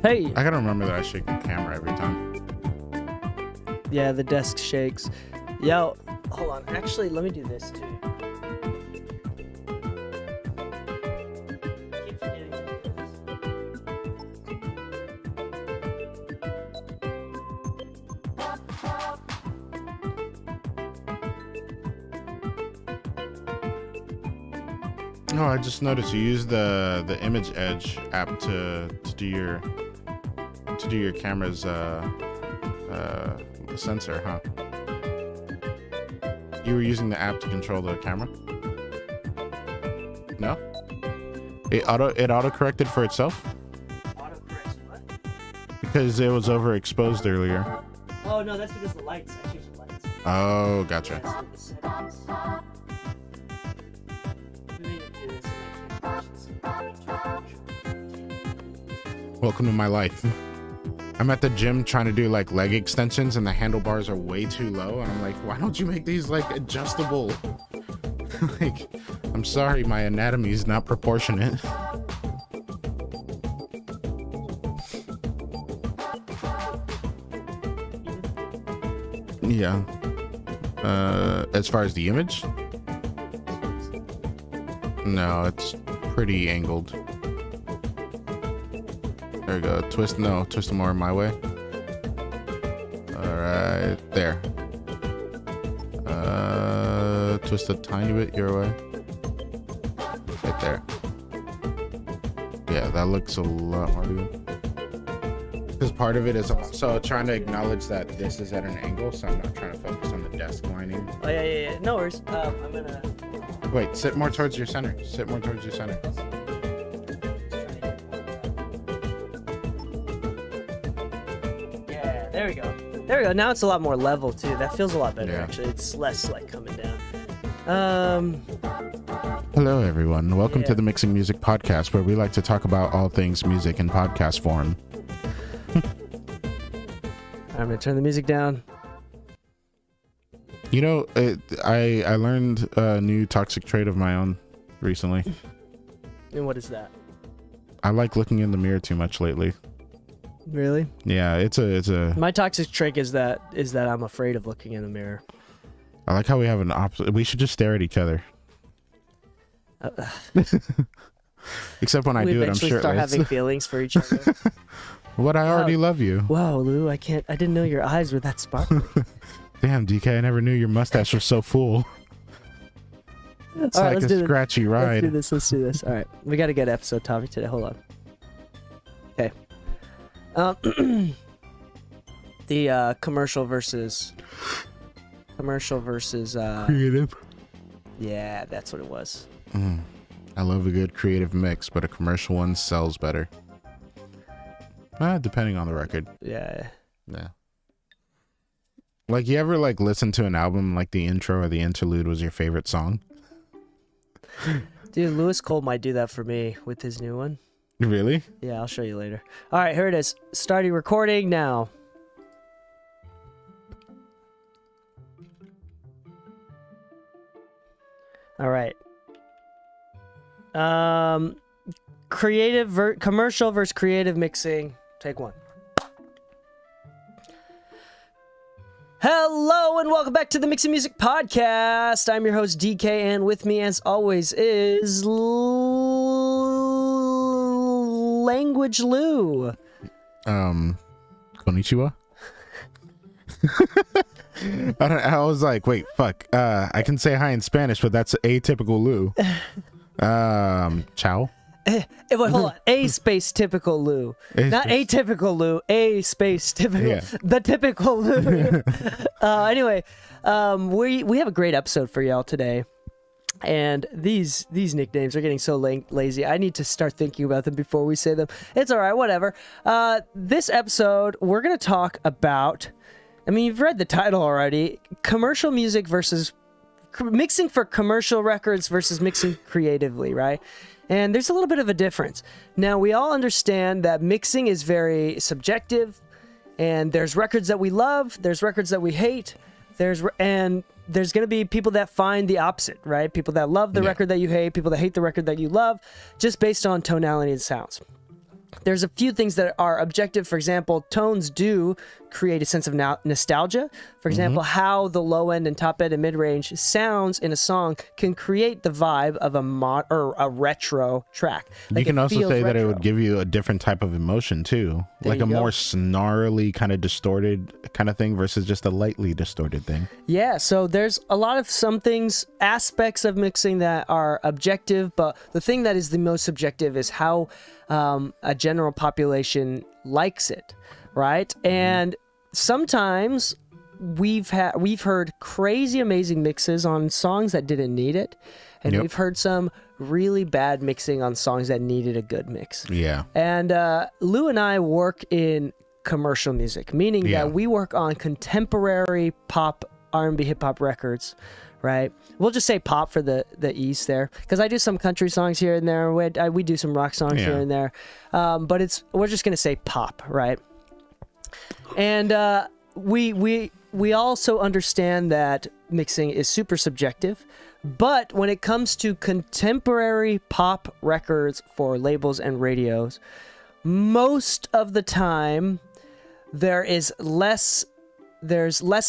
Hey! I gotta remember that I shake the camera every time. Yeah, the desk shakes. Yo, hold on. Actually, let me do this too. Keep forgetting to do this. No, I just noticed you use the Image Edge app to do your camera's sensor, huh? You were using the app to control the camera? No? It auto corrected for itself? Autocorrection, what? Because it was overexposed earlier. Oh, no, that's because the lights. I changed the lights. Oh, gotcha. That's what the settings. We need to do this in my Welcome to my life. I'm at the gym trying to do like leg extensions and the handlebars are way too low and I'm like, why don't you make these like adjustable? Like, I'm sorry, my anatomy is not proportionate. Yeah. As far as the image? No, it's pretty angled. There we go. Twist it more my way. Alright, there. Twist a tiny bit your way. Right there. Yeah, that looks a lot more good. Because part of it is also trying to acknowledge that this is at an angle, so I'm not trying to focus on the desk lining. Oh, yeah. No worries. I'm gonna... Wait, sit more towards your center. Sit more towards your center. Yeah, there we go. There we go. Now it's a lot more level too. That feels a lot better, Yeah. actually. It's less like coming down. Hello, everyone. Welcome to Yeah. the Mixing Music Podcast, where we like to talk about all things music in podcast form. I'm gonna turn the music down. You know, I learned a new toxic trait of my own recently. And what is that? I like looking in the mirror too much lately. Really? Yeah, it's a. My toxic trait is that I'm afraid of looking in the mirror. I like how we have an opposite. We should just stare at each other. Except when I We do it, I'm eventually shirtless. start having feelings for each other. What? I already love you. Wow, Lou, I didn't know your eyes were that sparkly. Damn, DK, I never knew your mustache was so full. It's All right, like let's a do scratchy ride. Let's do this. All right, we got to get episode topic today. Hold on. Okay. The commercial versus Creative. yeah, that's what it was. I love a good creative mix, but a commercial one sells better. Depending on the record. Yeah. Yeah. Like, you ever like listen to an album like the intro or the interlude was your favorite song? Dude, Lewis Cole might do that for me with his new one. Really? Yeah, I'll show you later. All right, here it is. Starting recording now. All right. Commercial versus creative mixing. Take one. Hello and welcome back to the Mixing Music Podcast. I'm your host DK, and with me, as always, is Language Lou. Konnichiwa. I was like, wait, fuck. I can say hi in Spanish, but that's atypical Lou. Ciao. Wait, hold on. A space typical Lou. Not atypical Lou. A space typical. Yeah. The typical Lou. Anyway, we have a great episode for y'all today. And these nicknames are getting so lazy. I need to start thinking about them before we say them. It's all right, whatever. This episode, we're going to talk about, I mean, you've read the title already, commercial music versus mixing for commercial records versus mixing creatively, right? And there's a little bit of a difference. Now, we all understand that mixing is very subjective, and there's records that we love, there's records that we hate, there's going to be people that find the opposite, right? People that love the record that you hate, people that hate the record that you love, just based on tonality and sounds. there's a few things that are objective. For example, tones do create a sense of nostalgia. For example, how the low end and top end and mid range sounds in a song can create the vibe of a retro track. You can also say that it would give you a different type of emotion too, like a more snarly kind of distorted kind of thing versus just a lightly distorted thing. Yeah, so there's a lot of some things, aspects of mixing that are objective, but the thing that is the most subjective is how a general population likes it, right? And sometimes we've heard crazy amazing mixes on songs that didn't need it, and we've heard some really bad mixing on songs that needed a good mix. Yeah. And Lou and I work in commercial music, meaning that we work on contemporary pop, R&B, hip hop records, right? We'll just say pop for the ease there, because I do some country songs here and there. We do some rock songs here and there, but we're just gonna say pop, right? And we also understand that mixing is super subjective, but when it comes to contemporary pop records for labels and radios, most of the time there's less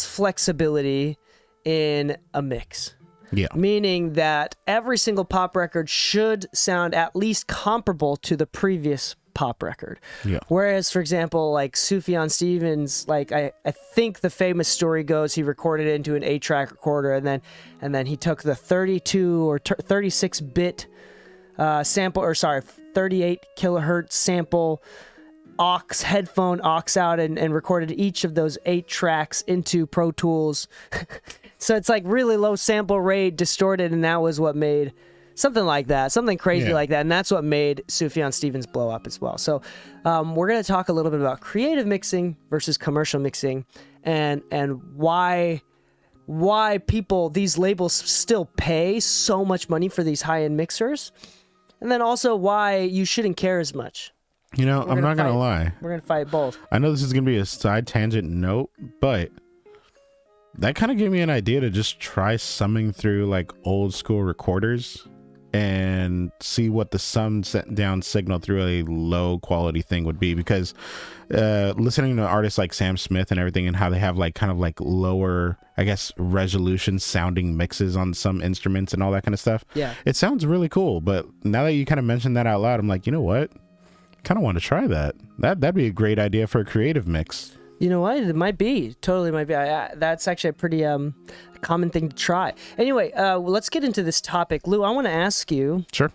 flexibility in a mix. Yeah. Meaning that every single pop record should sound at least comparable to the previous pop record. Yeah. Whereas, for example, like Sufjan Stevens, like I think the famous story goes, he recorded it into an 8-track recorder, and then he took the 32 or 36-bit sample, or sorry, 38 kilohertz sample headphone aux out and recorded each of those 8 tracks into Pro Tools. So it's like really low sample rate, distorted, and that was what made something like that, something crazy like that, and that's what made Sufjan Stevens blow up as well. So we're going to talk a little bit about creative mixing versus commercial mixing, and why people, these labels still pay so much money for these high-end mixers, and then also why you shouldn't care as much. You know, I'm not going to lie. We're going to fight both. I know this is going to be a side tangent note, but that kind of gave me an idea to just try summing through like old school recorders and see what the summed down signal through a low quality thing would be, because listening to artists like Sam Smith and everything, and how they have like kind of like lower, I guess, resolution sounding mixes on some instruments and all that kind of stuff. Yeah. It sounds really cool, but now that you kind of mentioned that out loud, I'm like, you know what? Kind of want to try that. That'd be a great idea for a creative mix. You know what? It might be. Totally might be. That's actually a pretty common thing to try. Anyway, let's get into this topic. Lou, I want to ask you. Sure.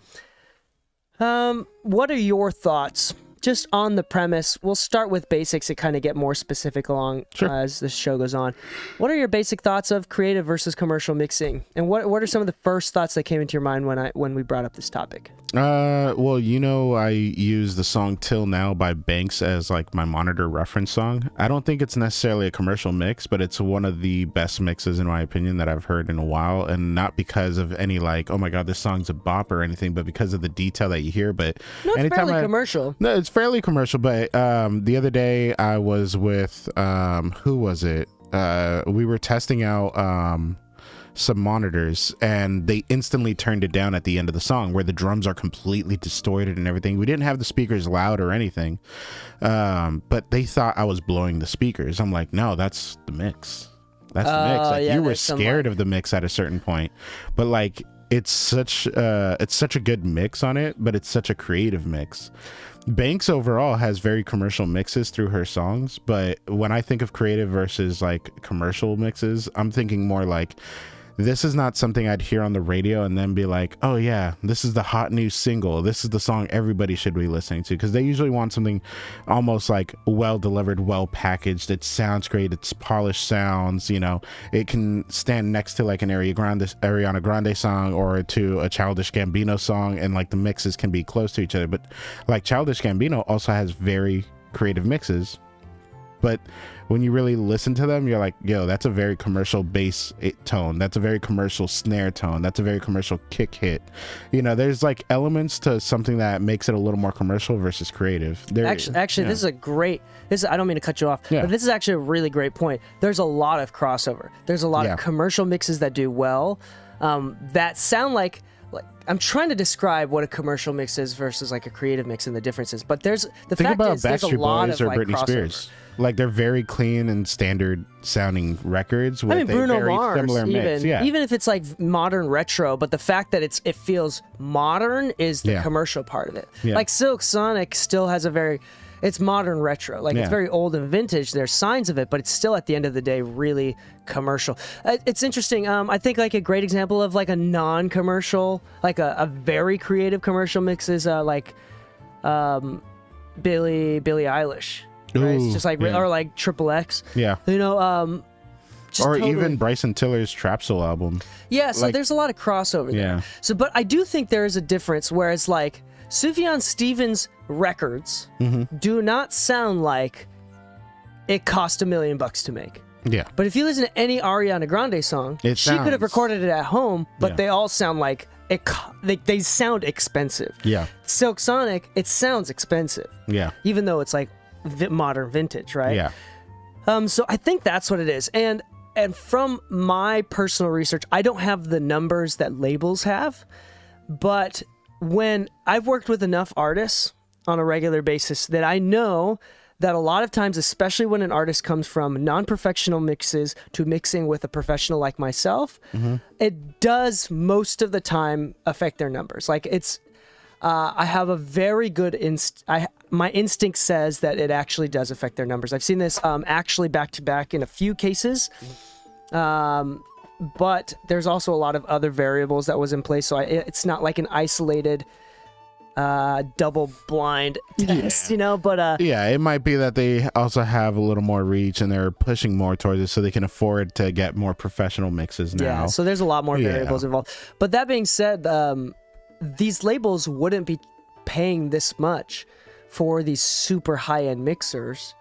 What are your thoughts just on the premise? We'll start with basics and kind of get more specific along as the show goes on. What are your basic thoughts of creative versus commercial mixing? And what are some of the first thoughts that came into your mind when we brought up this topic? Well, you know, I use the song Till Now by Banks as like my monitor reference song. I don't think it's necessarily a commercial mix, but it's one of the best mixes in my opinion that I've heard in a while, and not because of any like, oh my god, this song's a bop or anything, but because of the detail that you hear. But no, it's fairly commercial. No, it's fairly commercial, but the other day I was with who was it? We were testing out some monitors, and they instantly turned it down at the end of the song where the drums are completely distorted and everything. We didn't have the speakers loud or anything, but they thought I was blowing the speakers. I'm like, no, that's the mix. That's the mix. Like, you were scared of the mix at a certain point, but like it's such a good mix on it, but it's such a creative mix. Banks overall has very commercial mixes through her songs, but when I think of creative versus like commercial mixes, I'm thinking more like, this is not something I'd hear on the radio and then be like, oh yeah, this is the hot new single, this is the song everybody should be listening to, because they usually want something almost like well delivered, well packaged. It sounds great, it's polished sounds, you know, it can stand next to like an Ariana Grande song or to a Childish Gambino song, and like the mixes can be close to each other. But like Childish Gambino also has very creative mixes, but when you really listen to them, you're like, yo, that's a very commercial bass tone, that's a very commercial snare tone, that's a very commercial kick hit. You know, there's like elements to something that makes it a little more commercial versus creative. Actually, this is a great, I don't mean to cut you off, but this is actually a really great point. There's a lot of crossover. There's a lot of commercial mixes that do well, that sound like like I'm trying to describe what a commercial mix is versus like a creative mix and the differences. But there's the Think fact about is there's a Backstreet lot Boys of or like Britney crossover. Spears. Like they're very clean and standard sounding records with I mean, a Bruno very Mars, similar mix. Yeah. even if it's like modern retro, but the fact that it feels modern is the Yeah. commercial part of it. Yeah. Like Silk Sonic still has it's modern retro. Like it's Yeah. very old and vintage. There's signs of it, but it's still at the end of the day really commercial. It's interesting. I think like a great example of like a non-commercial, like a very creative commercial mix is Billie Eilish. Right? It's Ooh, just like yeah. or like Triple X. Yeah. You know, just Or totally- even Bryson Tiller's Trap Soul album. Yeah, so like- there's a lot of crossover there. Yeah. So, but I do think there is a difference, whereas like Sufjan Stevens records Mm-hmm. do not sound like it cost $1 million to make. Yeah. But if you listen to any Ariana Grande song, It she could have sounds- recorded it at home, but Yeah. they all sound like they sound expensive. Yeah. Silk Sonic, it sounds expensive, Yeah. even though it's like modern vintage, right? Yeah. So I think that's what it is. And from my personal research, I don't have the numbers that labels have, but when I've worked with enough artists on a regular basis that I know that a lot of times, especially when an artist comes from non-professional mixes to mixing with a professional like myself, it does most of the time affect their numbers. Like it's I have a very good my instinct says that it actually does affect their numbers. I've seen this actually back to back in a few cases, but there's also a lot of other variables that was in place. So it's not like an isolated double blind test, you know. But Yeah, it might be that they also have a little more reach and they're pushing more towards it so they can afford to get more professional mixes now. yeah, so there's a lot more Yeah. variables involved. But that being said, these labels wouldn't be paying this much for these super high-end mixers.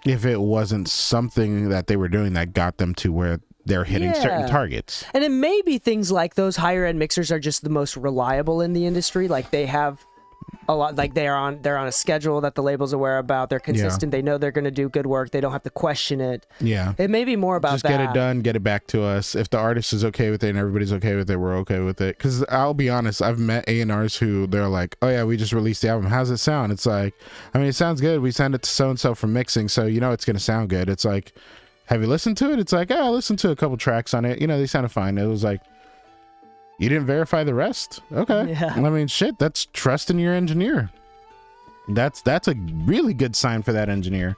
If it wasn't something that they were doing that got them to where they're hitting certain Yeah. targets. And it may be things like those higher-end mixers are just the most reliable in the industry. Like they have a lot, like they're on a schedule that the label's aware about. They're consistent. They know they're going to do good work. They don't have to question it. Yeah. It may be more about Just that. get it done, get it back to us. If the artist is okay with it and everybody's okay with it, we're okay with it. Because I'll be honest, I've met A&Rs who they're like, oh yeah, we just released the album. How's it sound? It's like, I mean, it sounds good. We send it to so-and-so for mixing, so you know it's going to sound good. It's like, have you listened to it? It's like, I listened to a couple tracks on it. You know, they sounded fine. It was like, you didn't verify the rest? Okay. Yeah. I mean, shit, that's trust in your engineer. That's a really good sign for that engineer.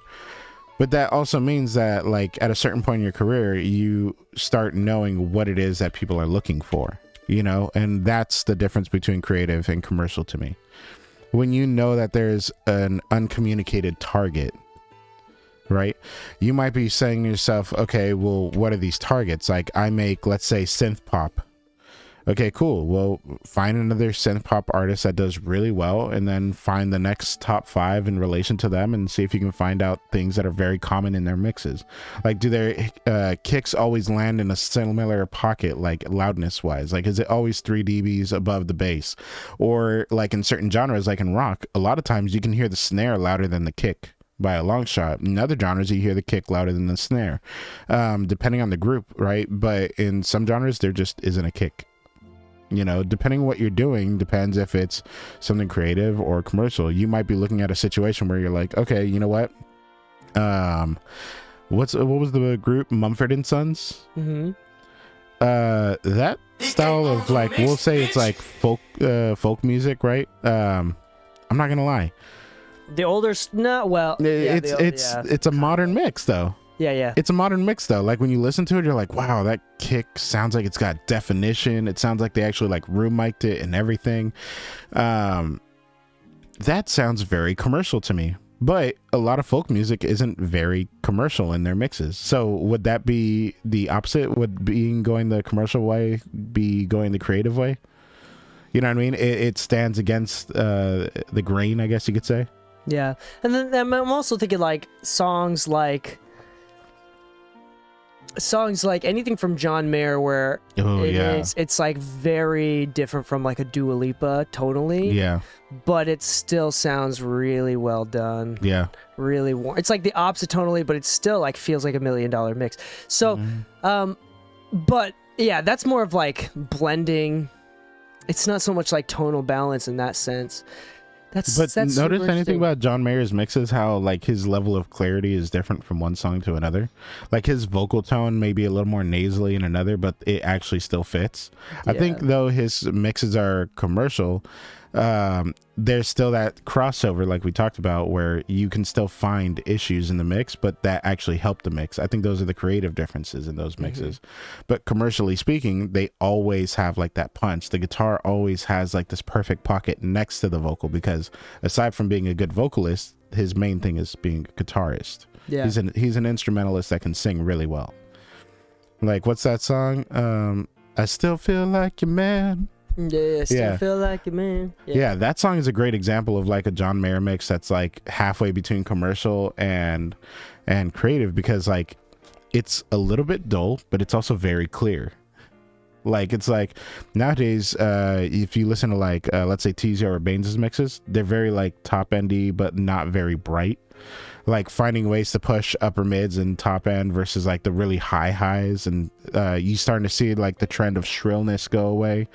But that also means that, like, at a certain point in your career, you start knowing what it is that people are looking for, you know? And that's the difference between creative and commercial to me. When you know that there's an uncommunicated target, right? You might be saying to yourself, okay, well, what are these targets? Like, I make, let's say, synth pop. Okay, cool. Well, find another synth pop artist that does really well and then find the next top 5 in relation to them and see if you can find out things that are very common in their mixes. Like, do their kicks always land in a similar pocket, like loudness wise? Like, is it always 3 dBs above the bass? Or like in certain genres, like in rock, a lot of times you can hear the snare louder than the kick by a long shot. In other genres, you hear the kick louder than the snare, depending on the group, right? But in some genres, there just isn't a kick. You know, depending on what you're doing, depends if it's something creative or commercial. You might be looking at a situation where you're like, okay, you know what? What was the group? Mumford and Sons? Mm-hmm. That style of, like, we'll say it's like folk music, right? I'm not gonna lie. The older, no, well, yeah, It's a modern mix though. yeah. It's a modern mix though. Like when you listen to it, you're like, wow, that kick sounds like it's got definition. It sounds like they actually like room mic'd it and everything. That sounds very commercial to me. But a lot of folk music isn't very commercial in their mixes. So would that be the opposite? Would being going the commercial way be going the creative way? You know what I mean? It stands against the grain, I guess you could say. Yeah. And then I'm also thinking like songs like anything from John Mayer where it's like very different from like a Dua Lipa tonally, Yeah. but it still sounds really well done. Yeah. Really warm. It's like the opposite tonally, but it still like feels like $1 million mix. So, but yeah, that's more of like blending it's not so much like tonal balance in that sense. That's But that's notice super anything interesting. about John Mayer's mixes, how like his level of clarity is different from one song to another. Like his vocal tone may be a little more nasally in another, but it actually still fits. I think Yeah. though his mixes are commercial, there's still that crossover like we talked about where you can still find issues in the mix, but that actually help the mix. I think those are the creative differences in those mixes. But commercially speaking, they always have like that punch. The guitar always has like this perfect pocket next to the vocal, because aside from being a good vocalist, his main thing is being a guitarist. Yeah. He's an instrumentalist that can sing really well. Like, what's that song? I still feel like your man. Yeah, still Yeah. feel like a man. Yeah, that song is a great example of like a John Mayer mix that's like halfway between commercial and creative, because like it's a little bit dull, but it's also very clear. Like it's like nowadays, if you listen to like let's say Tizio or Baines' mixes, they're very like top endy but not very bright. Like finding ways to push upper mids and top end versus like the really high highs, and you starting to see like the trend of shrillness go away.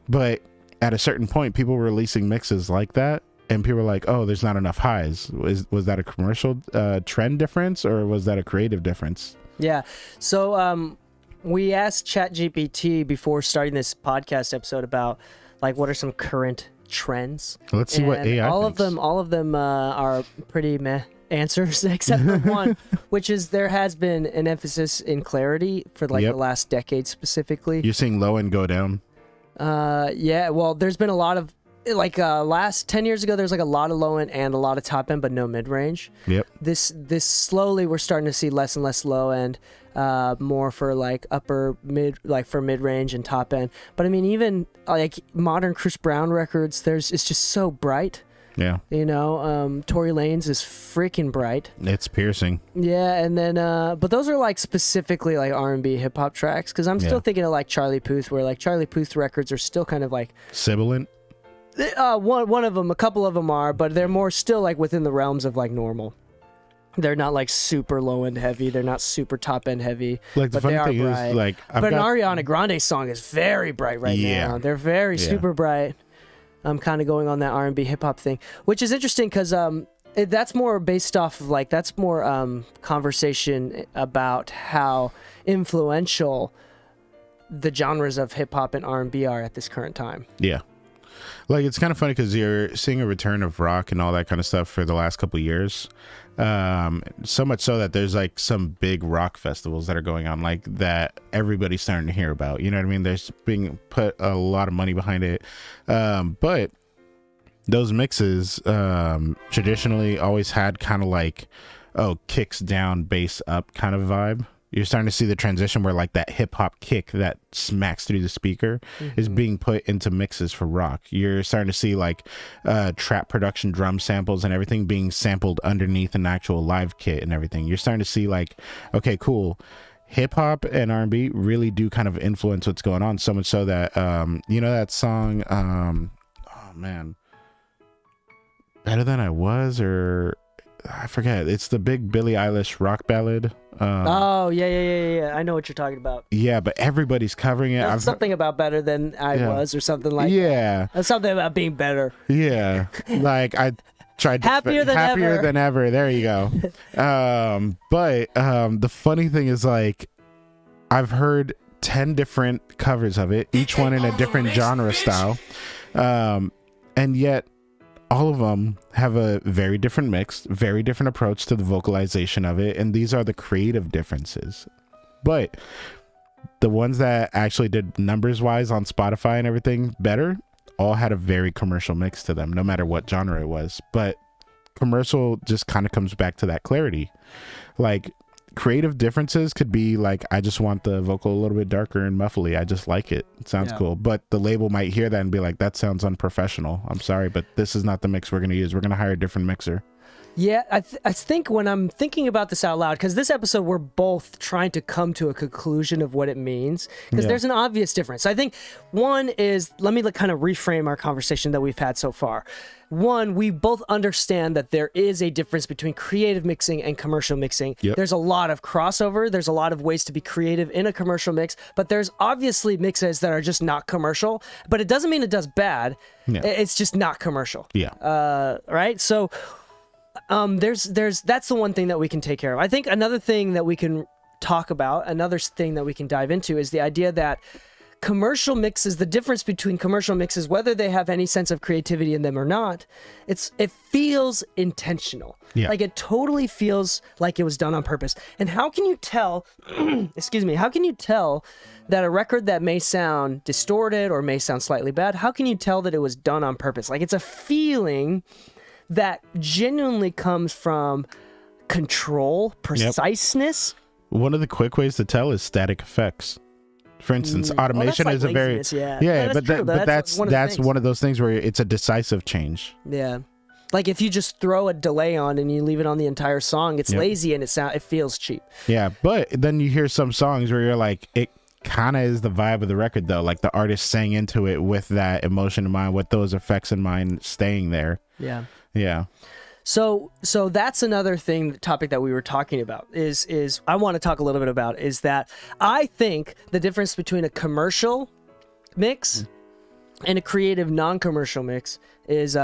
But at a certain point, people were releasing mixes like that, and people were like, "Oh, there's not enough highs." Was that a commercial trend difference, or was that a creative difference? Yeah. So we asked ChatGPT before starting this podcast episode about like what are some current trends. Let's see what And AI all thinks. of them are pretty meh answers, except for one, which is there has been an emphasis in clarity for like Yep. the last decade specifically. You're seeing low end go down. Yeah, well, there's been a lot of like last 10 years ago there's like a lot of low end and a lot of top end, but no mid range. Yep. This slowly we're starting to see less and less low end, more for like upper mid, like for mid range and top end. But I mean, even like modern Chris Brown records, it's just so bright. Yeah. You know, Tory Lanez is freaking bright. It's piercing. Yeah, and then but those are like specifically like R&B hip hop tracks, because I'm still Yeah. thinking of like Charlie Puth, where like Charlie Puth records are still kind of like Sibilant. one of them, a couple of them are, but they're more still like within the realms of like normal. They're not like super low end heavy. They're not super top end heavy. Like the But they funny are thing bright. is, like But an Ariana Grande song is very bright right Yeah. now. They're very Yeah. super bright. I'm kind of going on that R&B hip hop thing, which is interesting because that's more based off of like that's more conversation about how influential the genres of hip hop and R&B are at this current time. Yeah. Like it's kind of funny because you're seeing a return of rock and all that kind of stuff for the last couple of years. So much so that there's like some big rock festivals that are going on, like that everybody's starting to hear about. You know what I mean? There's being put a lot of money behind it. But those mixes traditionally always had kind of like, kicks down, bass up kind of vibe. You're starting to see the transition where like that hip hop kick that smacks through the speaker is being put into mixes for rock. You're starting to see like trap production drum samples and everything being sampled underneath an actual live kit and everything. You're starting to see like, okay, cool. Hip hop and R&B really do kind of influence what's going on, so much so that you know that song oh man, Better Than I Was, or I forget. It's the big Billie Eilish rock ballad. Oh yeah. I know what you're talking about. Yeah, but everybody's covering it. That's something about Better Than I Yeah. Was, or something like yeah, that's something about being better. yeah. Like I tried to Happier than ever. than ever. There you go. But the funny thing is, like, I've heard 10 different covers of it, each one in a different genre style, and yet all of them have a very different mix, very different approach to the vocalization of it, and these are the creative differences. But the ones that actually did numbers wise on Spotify and everything better all had a very commercial mix to them, no matter what genre it was. But commercial just kind of comes back to that clarity. Like creative differences could be like, I just want the vocal a little bit darker and muffly. I just like it. It sounds Yeah. cool. But the label might hear that and be like, that sounds unprofessional. I'm sorry, but this is not the mix we're going to use. We're going to hire a different mixer. Yeah, I think when I'm thinking about this out loud, because this episode we're both trying to come to a conclusion of what it means, because Yeah. there's an obvious difference. I think one is, let me kind of reframe our conversation that we've had so far. One, we both understand that there is a difference between creative mixing and commercial mixing. Yep. There's a lot of crossover. There's a lot of ways to be creative in a commercial mix, but there's obviously mixes that are just not commercial, but it doesn't mean it does bad. Yeah. It's just not commercial. Yeah. Right? So there's that's the one thing that we can take care of. I think another thing that we can talk about, another thing that we can dive into is the idea that commercial mixes, the difference between commercial mixes, whether they have any sense of creativity in them or not, it feels intentional. Yeah. Like it totally feels like it was done on purpose. And how can you tell, excuse me, how can you tell that a record that may sound distorted or may sound slightly bad, how can you tell that it was done on purpose? Like it's a feeling that genuinely comes from control, preciseness. One of the quick ways to tell is static effects. For instance, automation like is a very laziness, yeah. yeah, No, but true. that's one of the things. one of those things where it's a decisive change. Yeah. Like if you just throw a delay on and you leave it on the entire song, it's Yep. lazy and it feels cheap. Yeah, but then you hear some songs where you're like, it kind of is the vibe of the record though. Like the artist sang into it with that emotion in mind, with those effects in mind, staying there. Yeah. Yeah. So that's another topic that we were talking about is I want to talk a little bit about is that I think the difference between a commercial mix and a creative non-commercial mix is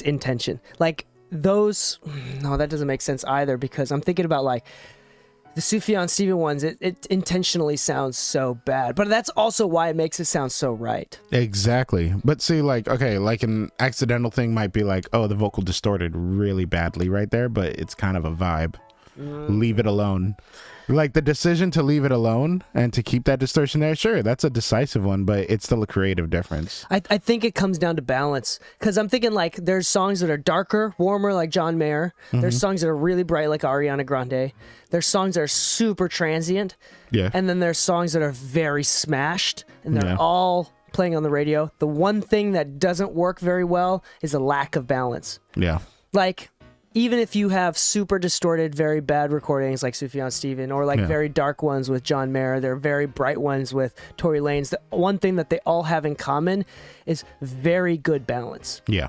intention. Like those, no, that doesn't make sense either, because I'm thinking about like the Sufjan Stevens ones, it intentionally sounds so bad, but that's also why it makes it sound so right. Exactly. But see, like, okay, like an accidental thing might be like, oh, the vocal distorted really badly right there, but it's kind of a vibe. Leave it alone. Like the decision to leave it alone and to keep that distortion there, sure, that's a decisive one, but it's still a creative difference. I think it comes down to balance, because I'm thinking like there's songs that are darker, warmer like John Mayer. There's songs that are really bright like Ariana Grande. There's songs that are super transient. Yeah. And then there's songs that are very smashed and they're Yeah. all playing on the radio. The one thing that doesn't work very well is a lack of balance. Yeah. Like even if you have super distorted, very bad recordings like Sufjan Stevens, or like Yeah. very dark ones with John Mayer, there are very bright ones with Tory Lanez. The one thing that they all have in common is very good balance. Yeah.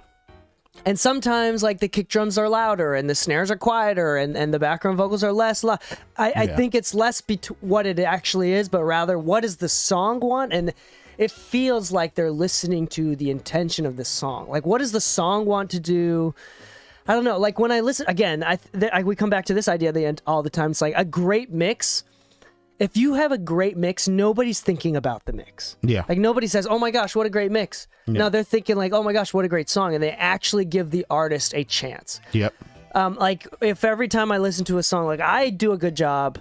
And sometimes like the kick drums are louder and the snares are quieter and the background vocals are less loud. I Yeah. think it's less what it actually is, but rather what does the song want? And it feels like they're listening to the intention of the song. Like what does the song want to do? I don't know. Like when I listen again, we come back to this idea at the end all the time. It's like a great mix. If you have a great mix, nobody's thinking about the mix. Yeah. Like nobody says, "Oh my gosh, what a great mix." No, they're thinking like, "Oh my gosh, what a great song," and they actually give the artist a chance. Yep. Like if every time I listen to a song, like I do a good job.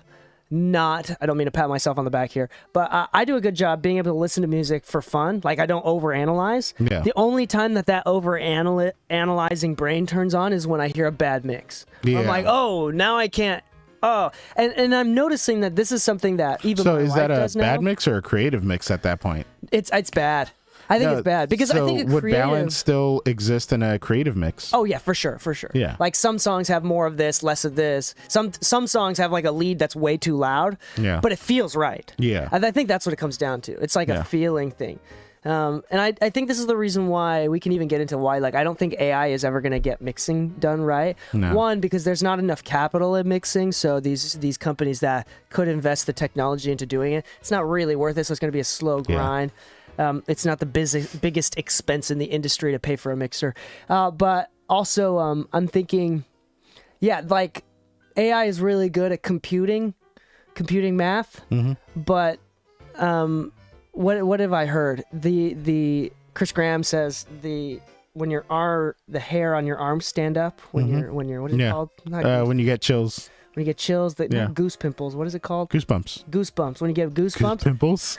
I don't mean to pat myself on the back here, but I do a good job being able to listen to music for fun. Like I don't overanalyze. Yeah. The only time that overanalyzing brain turns on is when I hear a bad mix. Yeah. I'm like, oh, now I can't. Oh, and I'm noticing that this is something that even So my is wife that a does bad now. mix or a creative mix at that point? It's bad. I think No, it's bad because so I think a would creative. balance still exist in a creative mix? Oh yeah, for sure. Yeah. Like some songs have more of this, less of this. Some songs have like a lead that's way too loud. Yeah. But it feels right. Yeah. I think that's what it comes down to. It's like Yeah. a feeling thing. And I think this is the reason why we can even get into why, like, I don't think AI is ever going to get mixing done right. No. One, because there's not enough capital in mixing. So these companies that could invest the technology into doing it, it's not really worth it. So it's going to be a slow Yeah. grind. It's not the biggest expense in the industry to pay for a mixer. But also, I'm thinking, yeah, like AI is really good at computing math, but what have I heard? The Chris Graham says the hair on your arms stand up when you're what is it Yeah. called? Not When you get chills, when you get chills, Yeah. not goose pimples. What is it called? goosebumps. Goosebumps. When you get goosebumps. Pimples.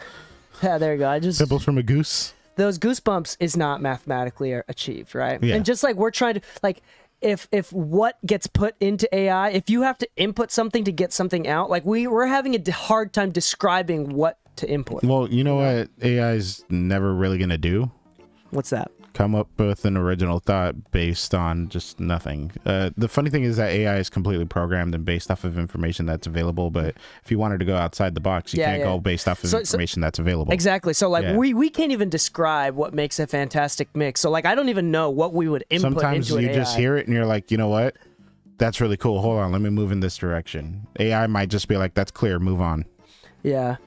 Yeah, there you go. Pimples from a goose. Those goosebumps is not mathematically achieved, right? Yeah. And just like we're trying to like. If what gets put into AI, if you have to input something to get something out, like we're having a hard time describing what to input. Well, you know what AI is never really going to do? What's that? come up with an original thought based on just nothing. The funny thing is that AI is completely programmed and based off of information that's available, but if you wanted to go outside the box, you can't go based off of information that's available. Exactly. So like we can't even describe what makes a fantastic mix. So like I don't even know what we would input Sometimes into you an just AI. hear it and you're like, you know what? That's really cool. Hold on, let me move in this direction. AI might just be like, that's clear, move on. Yeah.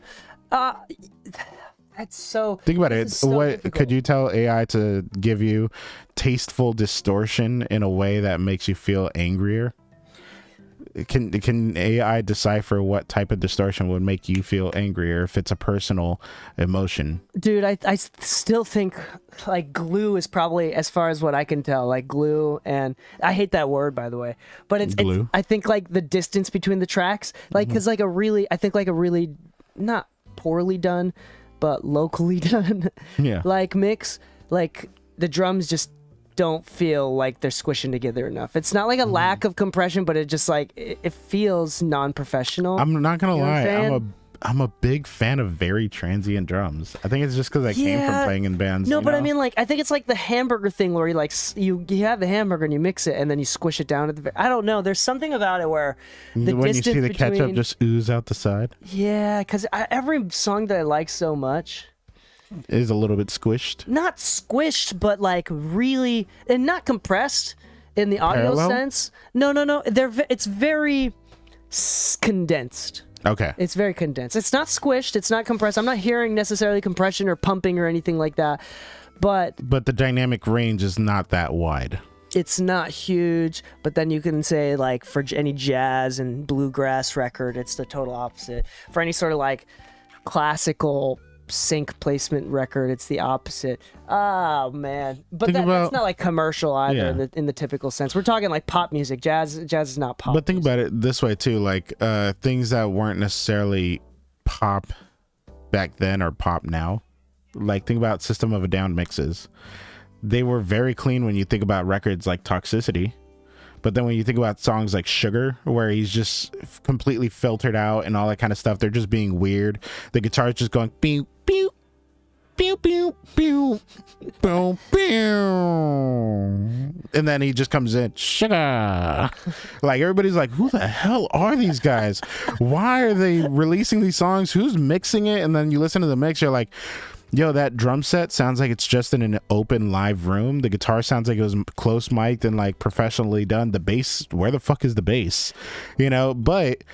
That's so. Think about this it. is so What difficult. could you tell AI to give you tasteful distortion in a way that makes you feel angrier? Can AI decipher what type of distortion would make you feel angrier if it's a personal emotion? Dude, I still think like glue is probably, as far as what I can tell, like glue, and I hate that word, by the way, but it's Glue? I think like the distance between the tracks, like because like a really not poorly done, but locally done, Yeah. like mix, like the drums just don't feel like they're squishing together enough. It's not like a lack of compression, but it just like it feels non-professional. I'm not gonna You know what I'm lie. saying? I'm a big fan of very transient drums. I think it's just because I came from playing in bands. No, you but I know? mean, like, I think it's like the hamburger thing where you like you have the hamburger and you mix it and then you squish it down at the. I don't know. There's something about it where the when you distance see the between, ketchup just ooze out the side, yeah, because every song that I like so much, is a little bit squished. not squished, but like really, and not compressed in the audio Parallel? sense. No. It's very condensed. Okay. It's very condensed. It's not squished. It's not compressed. I'm not hearing necessarily compression or pumping or anything like that. But But the dynamic range is not that wide. it's not huge. But then you can say, like, for any jazz and bluegrass record, it's the total opposite. For any sort of, like, classical sync placement record, it's the opposite. Oh, man. But Think that's about- not, like, commercial either Yeah. in the typical sense. We're talking, like, pop music. Jazz is not pop But think music. about it this way too, like things that weren't necessarily pop back then or pop now. Like think about System of a Down mixes. They were very clean when you think about records like Toxicity. But then when you think about songs like Sugar, where he's just completely filtered out and all that kind of stuff, they're just being weird. The guitar is just going pew pew pew pew pew pew pew, and then he just comes in Sugar. Like everybody's like, who the hell are these guys? Why are they releasing these songs? Who's mixing it? And then you listen to the mix, you're like, yo, that drum set sounds like it's just in an open live room. The guitar sounds like it was close mic'd and like professionally done. The bass, where the fuck is the bass? You know, but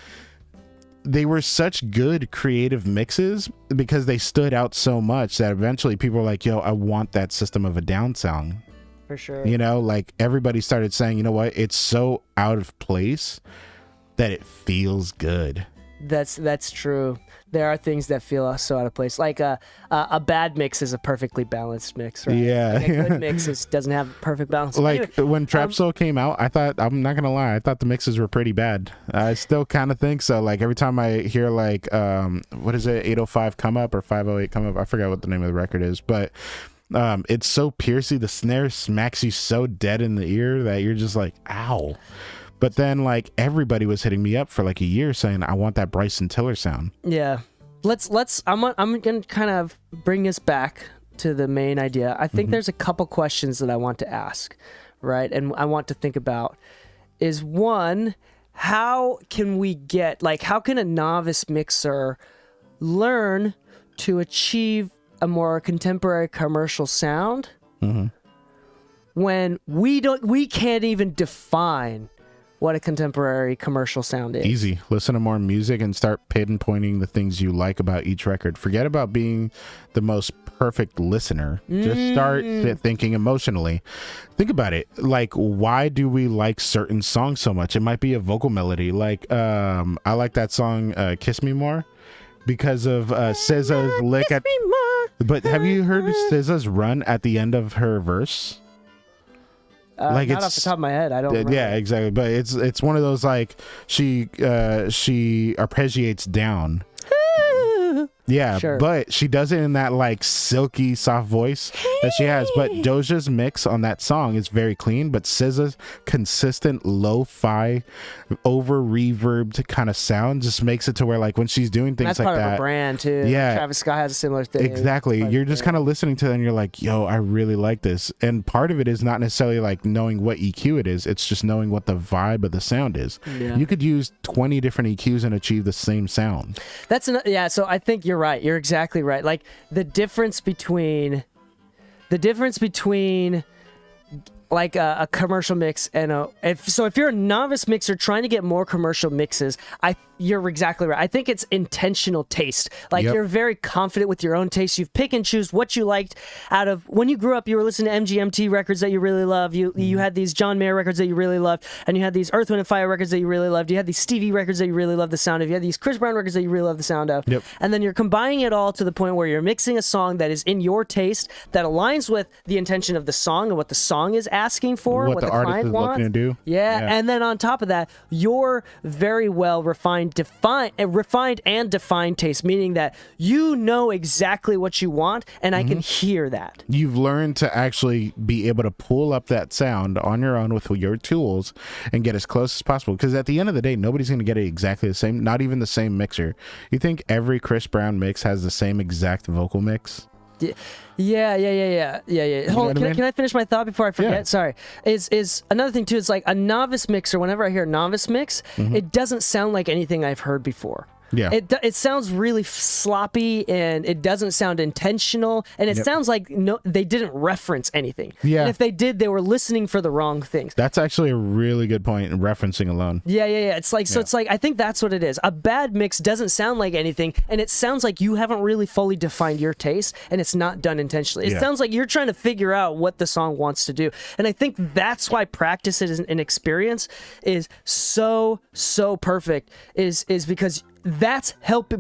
they were such good creative mixes because they stood out so much that eventually people were like, yo, I want that System of a Down song. For sure. You know, like everybody started saying, you know what, it's so out of place that it feels good. That's true. There are things that feel so out of place. Like a bad mix is a perfectly balanced mix, right? Yeah. Like a good mix doesn't have perfect balance. Like Anyway, when Trap Soul came out, I thought, I'm not gonna lie, I thought the mixes were pretty bad. I still kind of think so. Like every time I hear like what is it, 805 Come Up or 508 Come Up, I forgot what the name of the record is, but it's so piercy. The snare smacks you so dead in the ear that you're just like, ow. But then like everybody was hitting me up for like a year saying, I want that Bryson Tiller sound. yeah. I'm gonna kind of bring us back to the main idea. I think there's a couple questions that I want to ask, right? And I want to think about is one, how can a novice mixer learn to achieve a more contemporary commercial sound when we can't even define what a contemporary commercial sound is? Easy. Listen to more music and start pinpointing the things you like about each record. Forget about being the most perfect listener. Just start thinking emotionally. Think about it. Like, why do we like certain songs so much? It might be a vocal melody. Like, I like that song Kiss Me More because of SZA's lick at... But have you heard SZA's run at the end of her verse? Like not off the top of my head, I don't remember. Yeah, exactly. But it's one of those like she arpeggiates down. Yeah, Sure. but she does it in that like silky, soft voice that she has. But Doja's mix on that song is very clean, but SZA's consistent lo-fi, over reverbed kind of sound just makes it to where like when she's doing things That's like part of that, her brand too. Yeah. Travis Scott has a similar thing. exactly, But, you're just yeah. kind of listening to it and you're like, yo, I really like this. And part of it is not necessarily like knowing what EQ it is, it's just knowing what the vibe of the sound is. Yeah. You could use 20 different EQs and achieve the same sound. That's yeah. So I think you're right. You're exactly right. Like the difference between like a commercial mix and if you're a novice mixer trying to get more commercial mixes, you're exactly right. I think it's intentional taste. Like Yep. you're very confident with your own taste. You pick and choose what you liked out of when you grew up. You were listening to MGMT records that you really love. You had these John Mayer records that you really loved, and you had these Earth, Wind and Fire records that you really loved. You had these Stevie records that you really loved the sound of. You had these Chris Brown records that you really love the sound of. Yep. And then you're combining it all to the point where you're mixing a song that is in your taste, that aligns with the intention of the song and what the song is asking for, What the artist client is wants. looking to do. Yeah, Yeah. and then on top of that, your very well refined and defined taste, meaning that you know exactly what you want, and I can hear that. You've learned to actually be able to pull up that sound on your own with your tools and get as close as possible. Because at the end of the day, nobody's going to get it exactly the same, not even the same mixer. You think every Chris Brown mix has the same exact vocal mix? Yeah. Hold on, what I mean? can I finish my thought before I forget? Yeah. Sorry. Is another thing too, it's like a novice mixer, whenever I hear novice mix, it doesn't sound like anything I've heard before. Yeah. It sounds really sloppy, and it doesn't sound intentional, and it Yep. sounds like they didn't reference anything. Yeah. And if they did, they were listening for the wrong things. That's actually a really good point in referencing alone. Yeah. It's like, so Yeah. it's like, I think that's what it is. A bad mix doesn't sound like anything, and it sounds like you haven't really fully defined your taste, and it's not done intentionally. It Yeah. sounds like you're trying to figure out what the song wants to do. And I think that's why practice and experience is so perfect, is because that's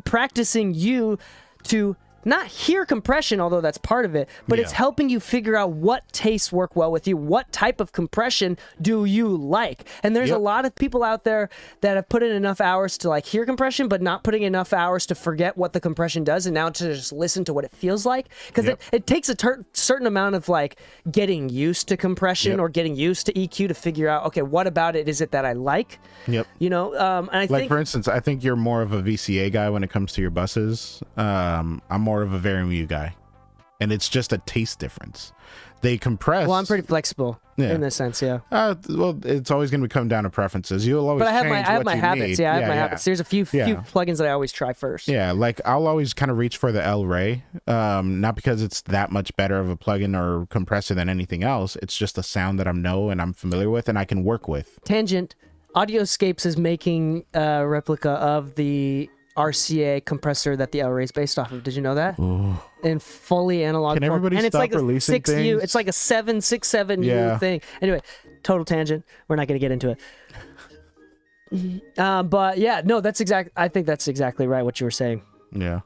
practicing you to not hear compression, although that's part of it, but it's Yeah. helping you figure out what tastes work well with you. What type of compression do you like? And there's a Yep. lot of people out there that have put in enough hours to like hear compression, but not putting enough hours to forget what the compression does, and now to just listen to what it feels like. Because Yep. it takes a certain amount of like getting used to compression Yep. or getting used to EQ to figure out, okay, what about it is it that I like? Yep. You know, and I Like, think for instance, I think you're more of a VCA guy when it comes to your buses. I'm more of a Verimue guy. And it's just a taste difference. They compress. well, I'm pretty flexible Yeah. in this sense, yeah. Well, it's always going to come down to preferences. You'll always But I have change my what you habits. need. Yeah, I have my habits. There's a few Yeah. plugins that I always try first. Yeah, like I'll always kind of reach for the El Rey, not because it's that much better of a plugin or compressor than anything else. It's just a sound that I know and I'm familiar with and I can work with. Tangent. Audioscapes is making a replica of the RCA compressor that the El Rey is based off of. Did you know that? In fully analog Can form. everybody And it's stop like a releasing 6U. things? It's like a 767U Yeah. thing. Anyway, total tangent. We're not going to get into it. But yeah, no, I think that's exactly right what you were saying. Yeah.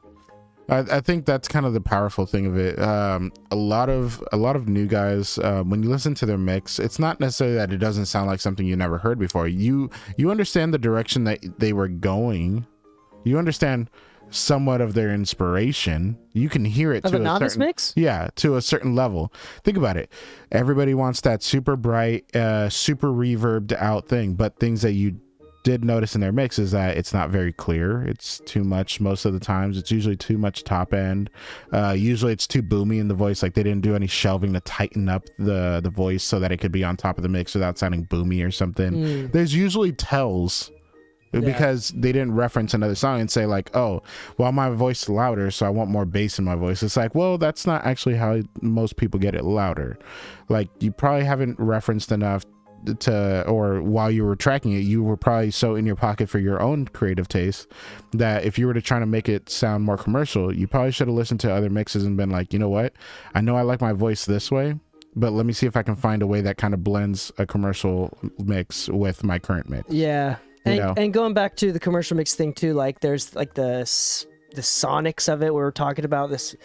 I think that's kind of the powerful thing of it. A lot of new guys, when you listen to their mix, it's not necessarily that it doesn't sound like something you never heard before. You understand the direction that they were going. You understand somewhat of their inspiration. You can hear it Of to a a novice certain, mix? Yeah, to a certain level. Think about it. Everybody wants that super bright, super reverbed out thing, but things that you did notice in their mix is that it's not very clear. It's too much most of the times. It's usually too much top end. Usually it's too boomy in the voice. Like they didn't do any shelving to tighten up the voice so that it could be on top of the mix without sounding boomy or something. There's usually tells because they didn't reference another song and say like, oh, well, my voice is louder, so I want more bass in my voice. It's like, well, that's not actually how most people get it louder. Like you probably haven't referenced enough or while you were tracking it, you were probably so in your pocket for your own creative taste that if you were to try to make it sound more commercial, you probably should have listened to other mixes and been like, you know what, I know I like my voice this way, but let me see if I can find a way that kind of blends a commercial mix with my current mix. Yeah. You know? And going back to the commercial mix thing too, like there's like the sonics of it. We were talking about this.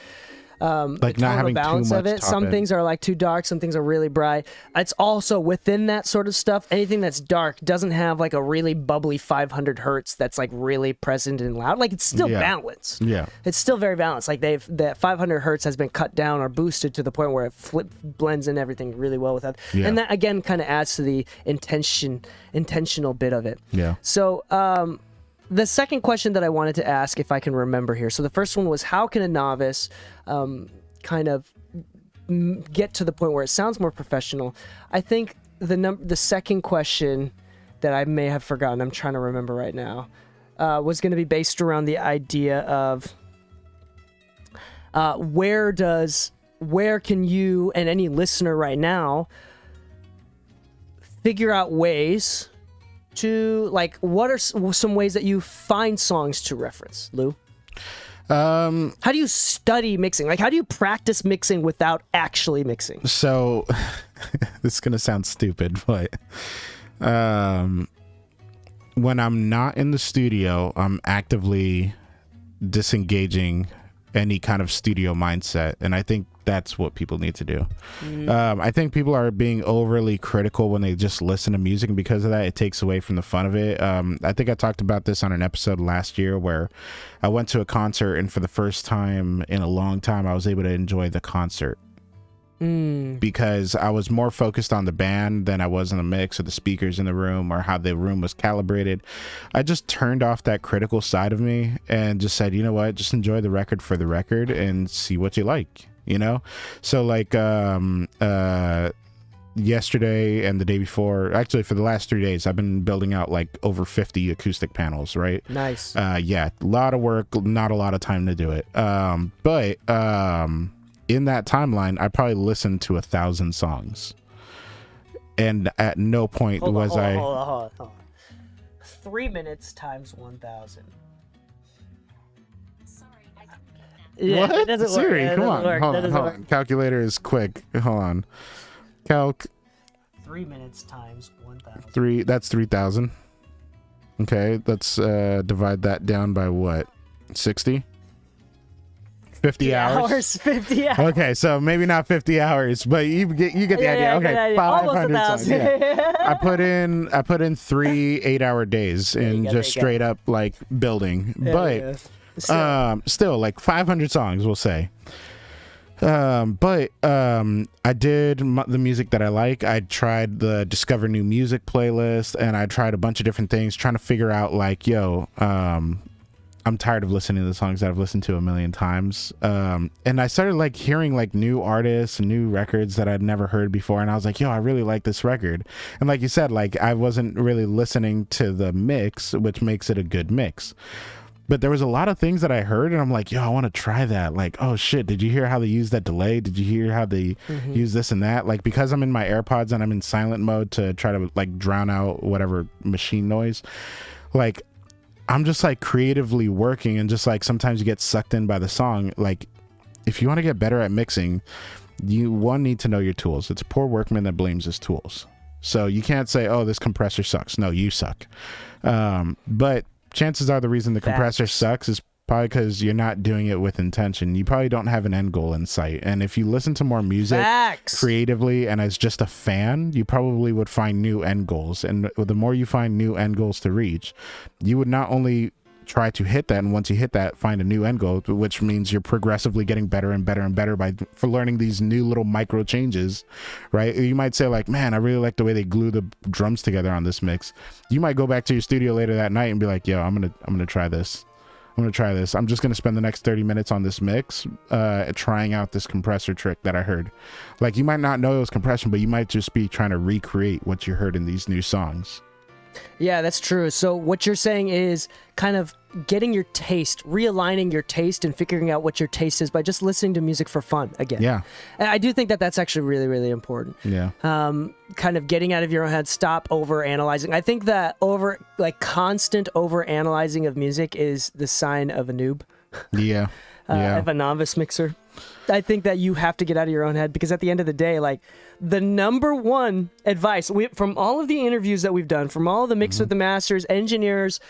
Like the not tonal having too balance much of it. top Some end. things are like too dark, some things are really bright. It's also within that sort of stuff. Anything that's dark doesn't have like a really bubbly 500 hertz that's like really present and loud. Like it's still Yeah. balanced. Yeah. It's still very balanced. Like that 500 hertz has been cut down or boosted to the point where it blends in everything really well with that. Yeah. And that again kind of adds to the intentional bit of it. Yeah. So the second question that I wanted to ask, if I can remember here. So the first one was, how can a novice kind of get to the point where it sounds more professional? I think the second question that I may have forgotten, I'm trying to remember right now, was going to be based around the idea of where can you and any listener right now figure out ways to, like, what are some ways that you find songs to reference, Lou? How do you study mixing? Like, how do you practice mixing without actually mixing? So this is gonna sound stupid, but when I'm not in the studio, I'm actively disengaging any kind of studio mindset, and I think that's what people need to do. I think people are being overly critical when they just listen to music, and because of that, it takes away from the fun of it. I think I talked about this on an episode last year where I went to a concert, and for the first time in a long time, I was able to enjoy the concert. Because I was more focused on the band than I was on the mix or the speakers in the room or how the room was calibrated. I just turned off that critical side of me and just said, you know what, just enjoy the record for the record and see what you like, you know? So like yesterday and the day before, actually for the last 3 days, I've been building out like over 50 acoustic panels, right? Nice. Yeah, a lot of work, not a lot of time to do it. But in that timeline, I probably listened to 1,000 songs, and at no point Hold was on. 3 minutes times 1,000. Sorry, I didn't get that. Yeah, What? it doesn't work. Siri, It come doesn't on, work. hold That on, doesn't hold work. on. Calculator is quick. Hold on. Calc 3 minutes times 1,000. 3. That's 3,000. Okay, let's divide that down by what? 60. 50 hours. 50 hours. Okay, so maybe not 50 hours, but you get the idea. I get Okay, the idea. 500 Almost songs. 1,000. Yeah. I put in 3 8-hour days in go, just there you go. straight up like building, but Yeah. So, still like 500 songs, we'll say. But I did the music that I like. I tried the Discover New Music playlist, and I tried a bunch of different things, trying to figure out like, yo, I'm tired of listening to the songs that I've listened to a million times. And I started like hearing like new artists and new records that I'd never heard before. And I was like, yo, I really like this record. And like you said, like I wasn't really listening to the mix, which makes it a good mix. But there was a lot of things that I heard and I'm like, yo, I want to try that. Like, oh shit, did you hear how they use that delay? Did you hear how they use this and that? Like, because I'm in my AirPods and I'm in silent mode to try to like drown out whatever machine noise, like I'm just like creatively working, and just like sometimes you get sucked in by the song. Like if you want to get better at mixing, you need to know your tools. It's a poor workman that blames his tools. So you can't say, oh, this compressor sucks. No, you suck. But chances are the reason the compressor sucks is probably because you're not doing it with intention. You probably don't have an end goal in sight. And if you listen to more music Facts. creatively and as just a fan, you probably would find new end goals. And the more you find new end goals to reach, you would not only try to hit that, and once you hit that, find a new end goal, which means you're progressively getting better and better and better for learning these new little micro changes, right? You might say like, man, I really like the way they glue the drums together on this mix. You might go back to your studio later that night and be like, yo, I'm gonna try this. I'm just gonna spend the next 30 minutes on this mix, trying out this compressor trick that I heard. Like, you might not know it was compression, but you might just be trying to recreate what you heard in these new songs. Yeah, that's true. So what you're saying is kind of getting your taste, realigning your taste, and figuring out what your taste is by just listening to music for fun again. Yeah. And I do think that that's actually really, really important. Yeah. Kind of getting out of your own head, stop over analyzing. I think that constant over analyzing of music is the sign of a noob, Yeah. of a novice mixer. I think that you have to get out of your own head, because at the end of the day, like, the number one advice from all of the interviews that we've done, from all of the Mix with the Masters, engineers,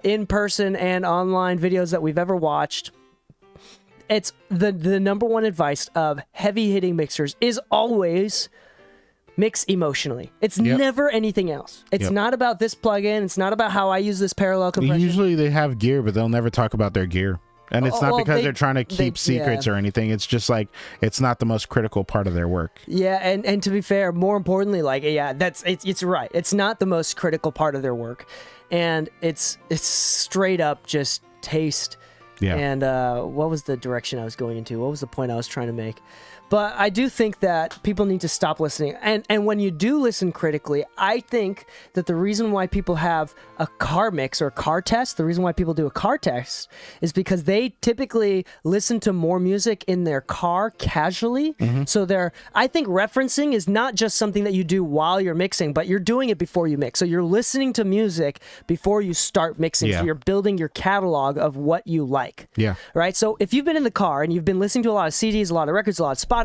in person and online videos that we've ever watched, it's the number one advice of heavy hitting mixers is always mix emotionally. It's never anything else. It's not about this plugin. It's not about how I use this parallel compression. Usually they have gear, but they'll never talk about their gear. And it's not because they're trying to keep secrets or anything. It's just like, it's not the most critical part of their work. Yeah, and to be fair, more importantly, like, it's right. It's not the most critical part of their work. And it's straight up just taste. Yeah. And what was the direction I was going into? What was the point I was trying to make? But I do think that people need to stop listening. And when you do listen critically, I think that the reason why people have a car mix or car test, the reason why people do a car test is because they typically listen to more music in their car casually. So I think referencing is not just something that you do while you're mixing, but you're doing it before you mix. So you're listening to music before you start mixing. So you're building your catalog of what you like. Yeah. Right? So if you've been in the car and you've been listening to a lot of CDs, a lot of records, a lot of Spotify,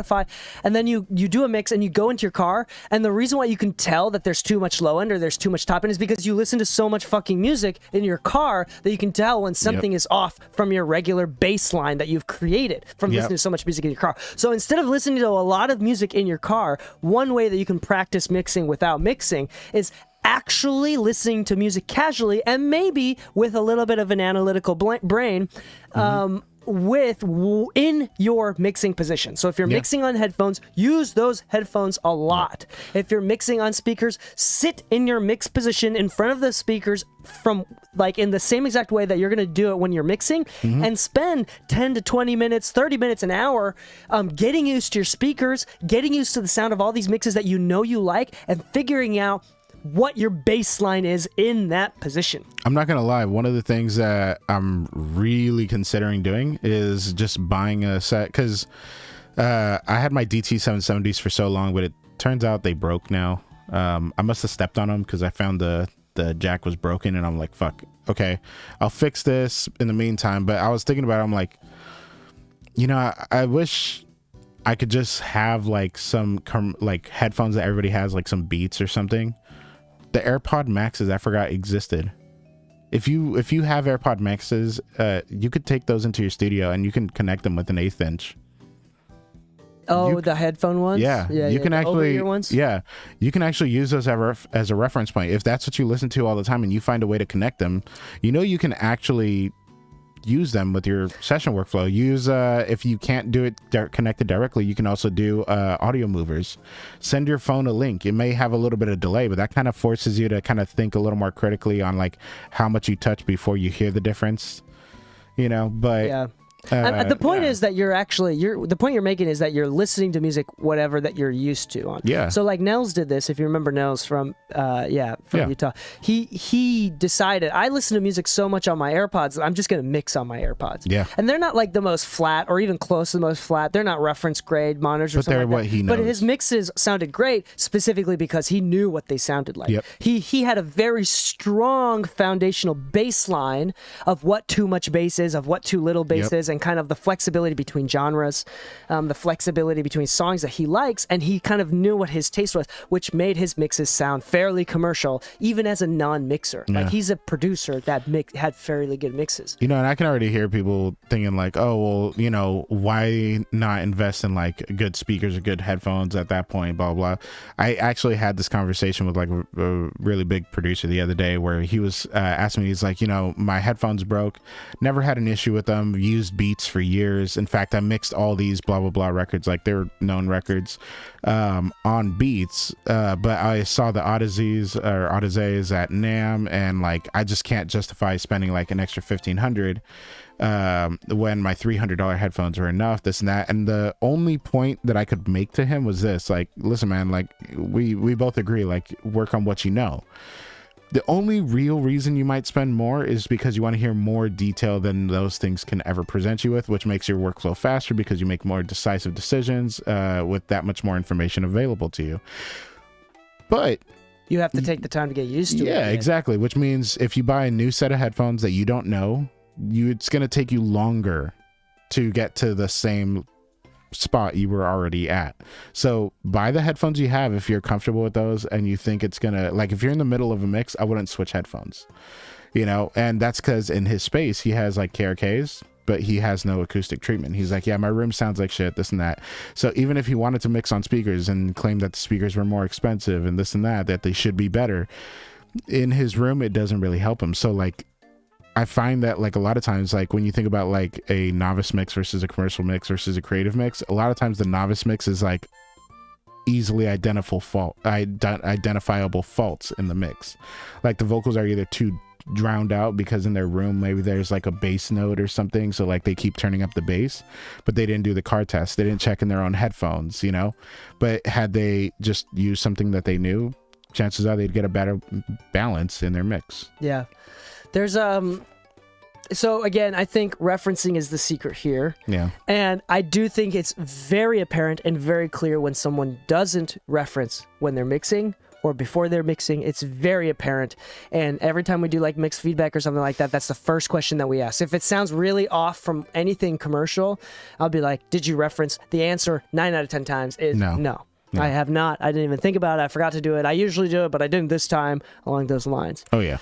and then you do a mix and you go into your car, and the reason why you can tell that there's too much low end or there's too much top end is because you listen to so much fucking music in your car that you can tell when something is off from your regular baseline that you've created from listening to so much music in your car. So instead of listening to a lot of music in your car, one way that you can practice mixing without mixing is actually listening to music casually and maybe with a little bit of an analytical brain in your mixing position. So if you're mixing on headphones, use those headphones a lot. If you're mixing on speakers, sit in your mix position in front of the speakers from like in the same exact way that you're going to do it when you're mixing, and spend 10 to 20 minutes, 30 minutes, an hour getting used to your speakers, getting used to the sound of all these mixes that you know you like, and figuring out what your baseline is in that position. I'm not gonna lie, one of the things that I'm really considering doing is just buying a set, because I had my DT 770s for so long, but it turns out they broke now. I must have stepped on them because I found the jack was broken, and I'm like, fuck, okay, I'll fix this in the meantime. But I was thinking about it, I'm like, you know, I wish I could just have like some like headphones that everybody has, like some Beats or something. The AirPod Maxes, I forgot existed. If you have AirPod Maxes, you could take those into your studio and you can connect them with an 1/8 inch. Oh, the headphone ones? Yeah. You can actually, you can actually use those as a reference point. If that's what you listen to all the time and you find a way to connect them, you know, you can actually use them with your session workflow. Use if you can't do it connected directly, you can also do audio movers. Send your phone a link. It may have a little bit of delay, but that kind of forces you to kind of think a little more critically on like how much you touch before you hear the difference, you know. But the point is that the point you're making is that you're listening to music whatever that you're used to on. Yeah. So like Nels did this, if you remember Nels from Utah. He decided, I listen to music so much on my AirPods that I'm just gonna mix on my AirPods. Yeah. And they're not like the most flat or even close to the most flat. They're not reference grade monitors or but something they're like what that. he knows. But his mixes sounded great specifically because he knew what they sounded like. Yep. He had a very strong foundational baseline of what too much bass is, of what too little bass is, and kind of the flexibility between genres, the flexibility between songs that he likes, and he kind of knew what his taste was, which made his mixes sound fairly commercial, even as a non-mixer. Like he's a producer that had fairly good mixes. You know, and I can already hear people thinking like, oh, well, you know, why not invest in like good speakers or good headphones at that point, blah, blah. I actually had this conversation with like a really big producer the other day where he was asking me, he's like, you know, my headphones broke, never had an issue with them, used Beats for years. In fact, I mixed all these blah blah blah records, like they're known records, on Beats, but I saw the Odysseys at NAMM, and like I just can't justify spending like an extra $1,500 when my $300 headphones are enough, this and that. And the only point that I could make to him was this, like, listen man, like we both agree, like work on what you know. The only real reason you might spend more is because you want to hear more detail than those things can ever present you with, which makes your workflow faster because you make more decisive decisions with that much more information available to you. But you have to take the time to get used to it. Yeah, exactly. Which means if you buy a new set of headphones that you don't know, it's going to take you longer to get to the same spot you were already at. So buy the headphones you have if you're comfortable with those and you think it's gonna, like if you're in the middle of a mix, I wouldn't switch headphones, you know. And that's because in his space he has like KRKs, but he has no acoustic treatment. He's like, yeah, my room sounds like shit, this and that. So even if he wanted to mix on speakers and claim that the speakers were more expensive and this and that they should be better, in his room, it doesn't really help him. So like, I find that like a lot of times, like when you think about like a novice mix versus a commercial mix versus a creative mix, a lot of times the novice mix is like easily identifiable faults in the mix. Like the vocals are either too drowned out because in their room maybe there's like a bass note or something, so like they keep turning up the bass, but they didn't do the car test, they didn't check in their own headphones, you know. But had they just used something that they knew, chances are they'd get a better balance in their mix. Yeah. There's so again, I think referencing is the secret here. Yeah. And I do think it's very apparent and very clear when someone doesn't reference when they're mixing or before they're mixing. It's very apparent. And every time we do like mixed feedback or something like that, that's the first question that we ask. If it sounds really off from anything commercial, I'll be like, did you reference? The answer 9 out of 10 times is no. I have not. I didn't even think about it. I forgot to do it. I usually do it, but I didn't this time, along those lines. Oh, yeah.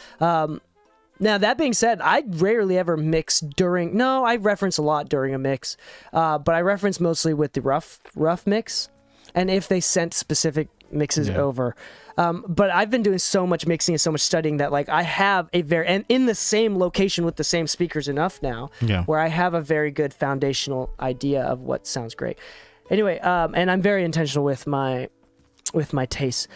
Now, that being said, I rarely ever mix during... No, I reference a lot during a mix, but I reference mostly with the rough mix, and if they sent specific mixes over. But I've been doing so much mixing and so much studying that like I have a very... And in the same location with the same speakers enough now, where I have a very good foundational idea of what sounds great. Anyway, and I'm very intentional with my tastes.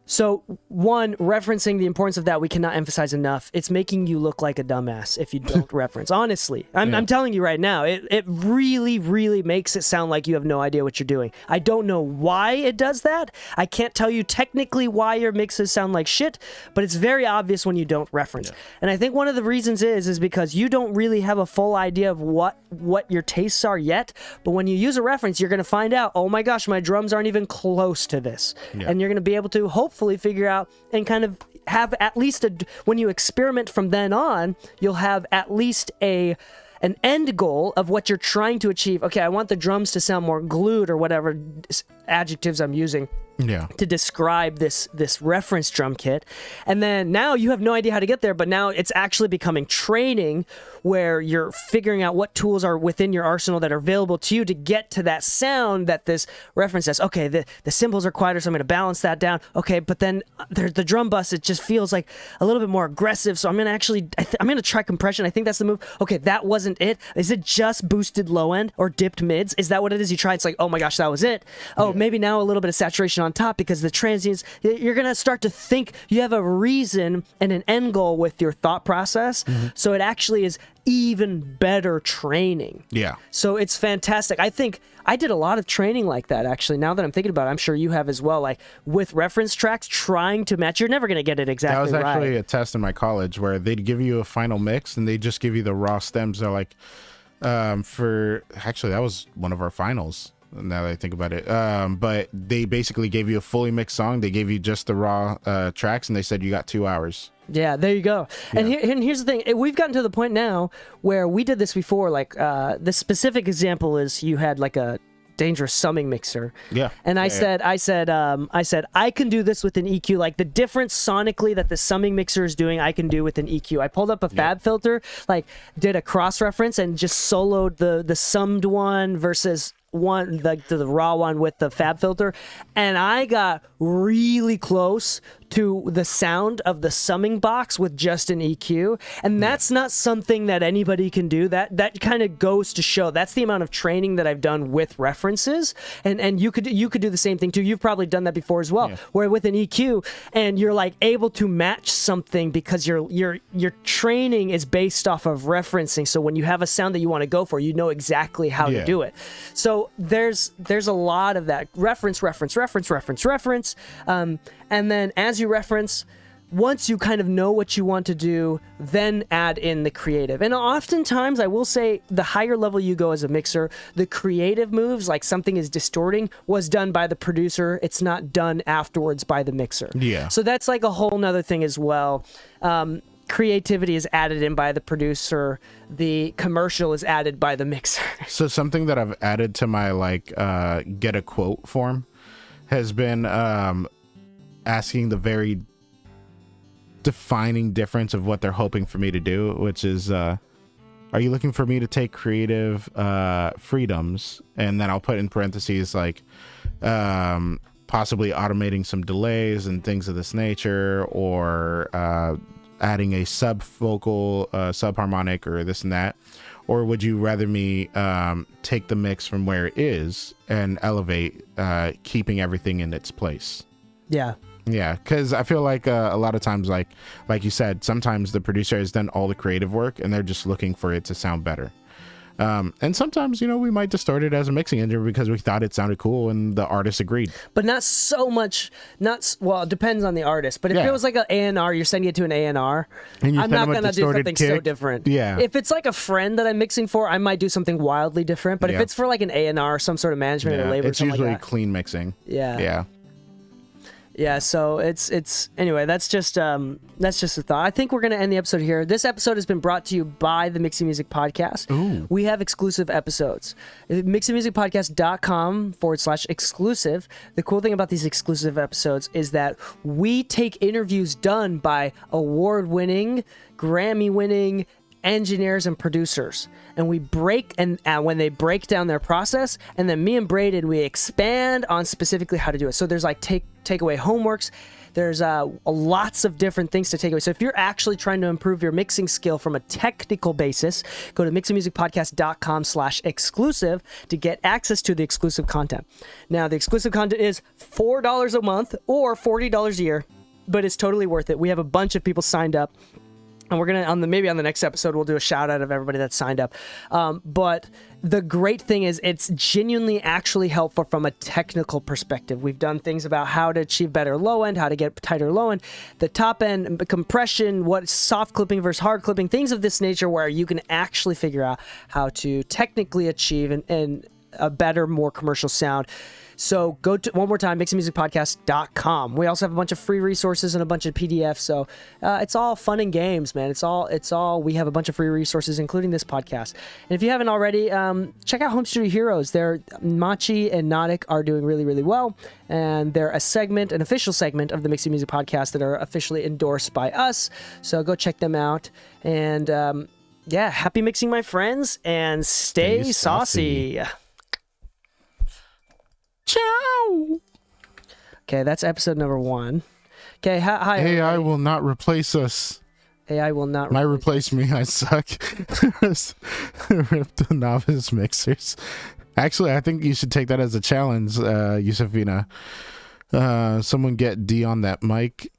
So, one, referencing the importance of that, we cannot emphasize enough. It's making you look like a dumbass if you don't reference. Honestly, I'm telling you right now, it really, really makes it sound like you have no idea what you're doing. I don't know why it does that. I can't tell you technically why your mixes sound like shit, but it's very obvious when you don't reference. Yeah. And I think one of the reasons is because you don't really have a full idea of what your tastes are yet. But when you use a reference, you're going to find out, oh my gosh, my drums aren't even close to this. Yeah. And you're going to be able to hopefully figure out and kind of have at least when you experiment from then on, you'll have at least an end goal of what you're trying to achieve. Okay, I want the drums to sound more glued or whatever adjectives I'm using to describe this reference drum kit. And then now you have no idea how to get there, but now it's actually becoming training where you're figuring out what tools are within your arsenal that are available to you to get to that sound that this reference says. Okay, the cymbals are quieter, so I'm going to balance that down. Okay, but then the drum bus, it just feels like a little bit more aggressive, so I'm going to actually, I'm going to try compression. I think that's the move. Okay, that wasn't it. Is it just boosted low end or dipped mids? Is that what it is? You try, it's like, oh my gosh, that was it. Oh, maybe now a little bit of saturation on top because the transients, you're going to start to think you have a reason and an end goal with your thought process. So it actually is even better training. Yeah. So it's fantastic. I think I did a lot of training like that, actually. Now that I'm thinking about it, I'm sure you have as well, like with reference tracks, trying to match. You're never going to get it exactly right. That was actually a test in my college where they'd give you a final mix and they just give you the raw stems. They're like, actually, that was one of our finals. Now that I think about it, but they basically gave you a fully mixed song. They gave you just the raw tracks, and they said you got 2 hours. Yeah, there you go. Yeah. And here's the thing: we've gotten to the point now where we did this before. Like the specific example is you had like a dangerous summing mixer. Yeah. And I said I can do this with an EQ. Like the difference sonically that the summing mixer is doing, I can do with an EQ. I pulled up a Fab filter, like did a cross reference, and just soloed the summed one versus the raw one with the Fab filter, and I got really close to the sound of the summing box with just an EQ, and that's not something that anybody can do. That kind of goes to show that's the amount of training that I've done with references, and you could do the same thing too. You've probably done that before as well, where with an EQ and you're like able to match something because your training is based off of referencing. So when you have a sound that you want to go for, you know exactly how to do it. So there's a lot of that reference, and then as you reference, once you kind of know what you want to do, then add in the creative. And oftentimes, I will say, the higher level you go as a mixer, the creative moves, like something is distorting, was done by the producer. It's not done afterwards by the mixer. Yeah. So that's like a whole nother thing as well. Creativity is added in by the producer. The commercial is added by the mixer. So something that I've added to my get a quote form has been asking the very defining difference of what they're hoping for me to do, which is are you looking for me to take creative freedoms, and then I'll put in parentheses like possibly automating some delays and things of this nature, or adding a subvocal, subharmonic, or this and that? Or would you rather me take the mix from where it is and elevate, keeping everything in its place? Yeah. Yeah, because I feel like a lot of times, like you said, sometimes the producer has done all the creative work and they're just looking for it to sound better. And sometimes, you know, we might distort it as a mixing engine because we thought it sounded cool and the artist agreed. But not so much, well, it depends on the artist. But if it was like an A&R, you're sending it to an A&R, I'm not going to do something so different. Yeah. If it's like a friend that I'm mixing for, I might do something wildly different. But if it's for like an A&R, some sort of management or labor, it's something usually like that, clean mixing. Yeah. Yeah. Yeah, so it's anyway, that's just a thought. I think we're going to end the episode here. This episode has been brought to you by the Mixing Music Podcast. Ooh. We have exclusive episodes. mixingmusicpodcast.com/exclusive. The cool thing about these exclusive episodes is that we take interviews done by award-winning, Grammy-winning engineers and producers, and we break and when they break down their process, and then me and Braden, we expand on specifically how to do it. So there's like takeaway homeworks, there's lots of different things to take away. So if you're actually trying to improve your mixing skill from a technical basis, go to mixingmusicpodcast.com/exclusive to get access to the exclusive content. Now the exclusive content is $4 a month or $40 a year, but it's totally worth it. We have a bunch of people signed up. And we're gonna maybe on the next episode we'll do a shout out of everybody that's signed up. But the great thing is it's genuinely actually helpful from a technical perspective. We've done things about how to achieve better low end, how to get tighter low end, the top end compression, what soft clipping versus hard clipping, things of this nature where you can actually figure out how to technically achieve and a better, more commercial sound. So go to, one more time, mixingmusicpodcast.com. We also have a bunch of free resources and a bunch of PDFs. So it's all fun and games, man. It's all, we have a bunch of free resources, including this podcast. And if you haven't already, check out Home Studio Heroes. Machi and Nautic are doing really, really well. And they're an official segment of the Mixing Music Podcast that are officially endorsed by us. So go check them out. And happy mixing, my friends, and stay saucy. Ciao. Okay, that's episode number 1. Okay, hi. AI will not replace us. AI will not replace me. I suck. Rip the novice mixers. Actually, I think you should take that as a challenge, Yusufina. Someone get D on that mic.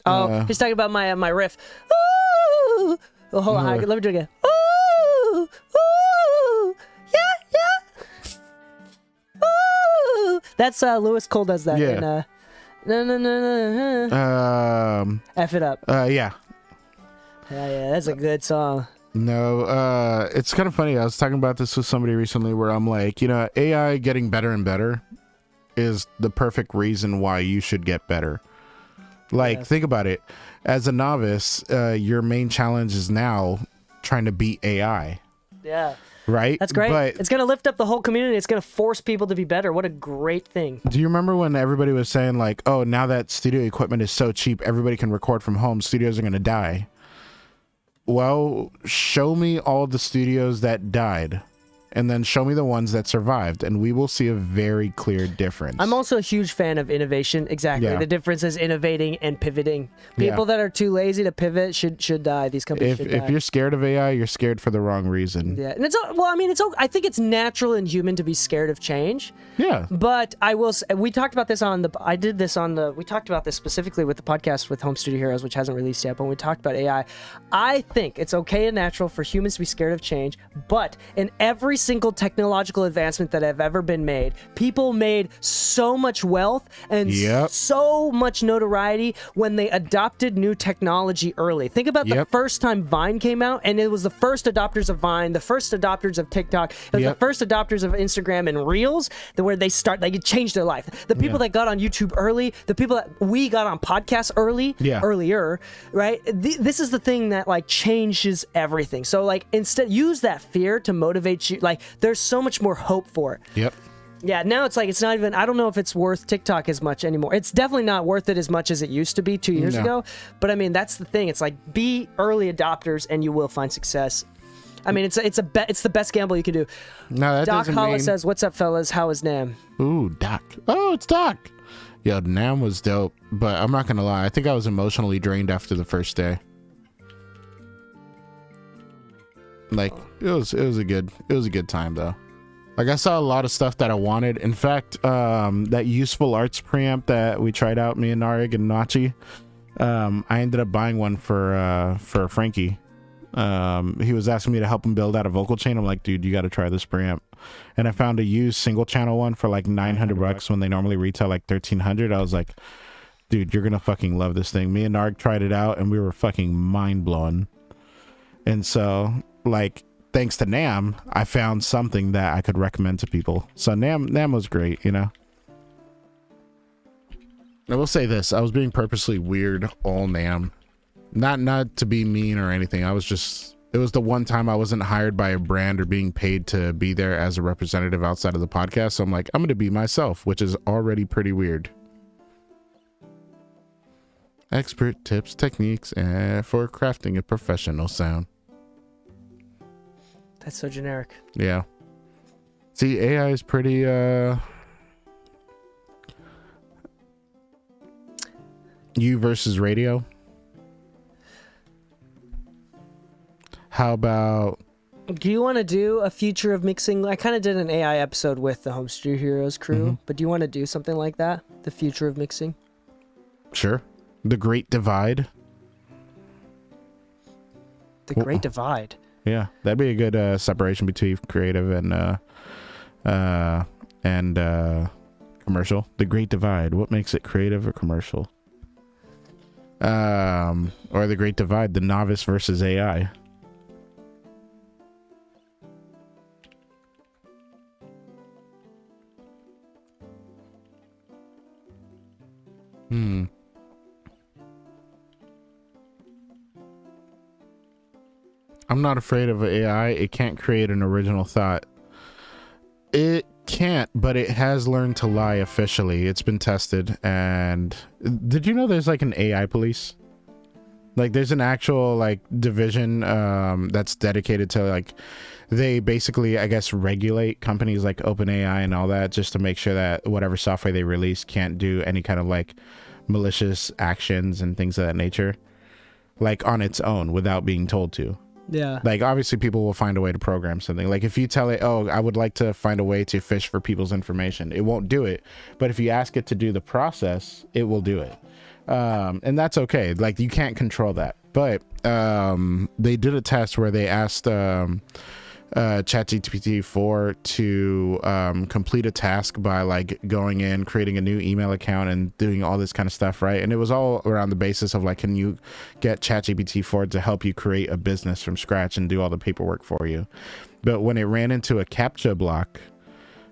Oh, he's talking about my riff. Ooh. Oh, hold on, let me do it again. Ooh, ooh, yeah. Ooh. That's Lewis Cole does that. Yeah. No. F it up. Yeah. Yeah, that's a good song. No, it's kind of funny. I was talking about this with somebody recently where I'm like, AI getting better and better is the perfect reason why you should get better. Like, think about it. As a novice, your main challenge is now trying to beat AI. Yeah. Right? That's great. But it's going to lift up the whole community. It's going to force people to be better. What a great thing. Do you remember when everybody was saying like, oh, now that studio equipment is so cheap, everybody can record from home, studios are going to die? Well, show me all the studios that died, and then show me the ones that survived, and we will see a very clear difference. I'm also a huge fan of innovation. Exactly. Yeah. The difference is innovating and pivoting. People that are too lazy to pivot should die. These companies should die. If you're scared of AI, you're scared for the wrong reason. Yeah. And I think it's natural and human to be scared of change. Yeah. But I will say, we talked about this we talked about this specifically with the podcast with Home Studio Heroes, which hasn't released yet, but when we talked about AI, I think it's okay and natural for humans to be scared of change, but in every single technological advancement that have ever been made, people made so much wealth and so much notoriety when they adopted new technology early. Think about the first time Vine came out, and it was the first adopters of Vine, the first adopters of TikTok, it was the first adopters of Instagram and Reels, where they changed their life. The people that got on YouTube early, the people that we got on podcasts earlier, right? This is the thing that like changes everything. So like instead, use that fear to motivate you. Like there's so much more hope for it. Yep. Yeah, now it's like it's not even, I don't know if it's worth TikTok as much anymore. It's definitely not worth it as much as it used to be 2 years ago. But I mean, that's the thing. It's like be early adopters and you will find success. I mean, it's the best gamble you can do. No, that Doc doesn't Hollis mean... says, "What's up, fellas? How is Nam?" Ooh, Doc. Oh, it's Doc. Yo, Nam was dope, but I'm not gonna lie. I think I was emotionally drained after the first day. Like it was a good time though. Like I saw a lot of stuff that I wanted. In fact, that useful arts preamp that we tried out, me and Narig and Nachi, I ended up buying one for Frankie. He was asking me to help him build out a vocal chain. I'm like, dude, you got to try this preamp. And I found a used single channel one for like $900 when they normally retail like $1,300. I was like, dude, you're gonna fucking love this thing. Me and Narg tried it out and we were fucking mind blown. And so, like, thanks to Nam, I found something that I could recommend to people. So Nam was great, you know. I will say this: I was being purposely weird all Nam. Not to be mean or anything. I was just, it was the one time I wasn't hired by a brand or being paid to be there as a representative outside of the podcast. So I'm like, I'm going to be myself, which is already pretty weird. Expert tips, techniques, for crafting a professional sound. That's so generic. Yeah. See, AI is pretty, you versus radio. How about... Do you want to do a future of mixing? I kind of did an AI episode with the Home Studio Heroes crew, but do you want to do something like that? The future of mixing? Sure. The Great Divide. The Great Divide. Yeah, that'd be a good separation between creative and commercial. The Great Divide. What makes it creative or commercial? Or the Great Divide, the novice versus AI. I'm not afraid of AI. It can't create an original thought. It can't, but it has learned to lie officially. It's been tested. And did you know there's like an AI police? Like there's an actual like division that's dedicated to like, they basically, I guess, regulate companies like OpenAI and all that just to make sure that whatever software they release can't do any kind of like malicious actions and things of that nature, like on its own without being told to. Yeah. Like obviously people will find a way to program something. Like if you tell it, oh, I would like to find a way to fish for people's information, it won't do it. But if you ask it to do the process, it will do it. And that's okay. Like you can't control that. But they did a test where they asked ChatGPT 4 to complete a task by like going in, creating a new email account and doing all this kind of stuff, right? And it was all around the basis of like, can you get ChatGPT 4 to help you create a business from scratch and do all the paperwork for you? But when it ran into a CAPTCHA block,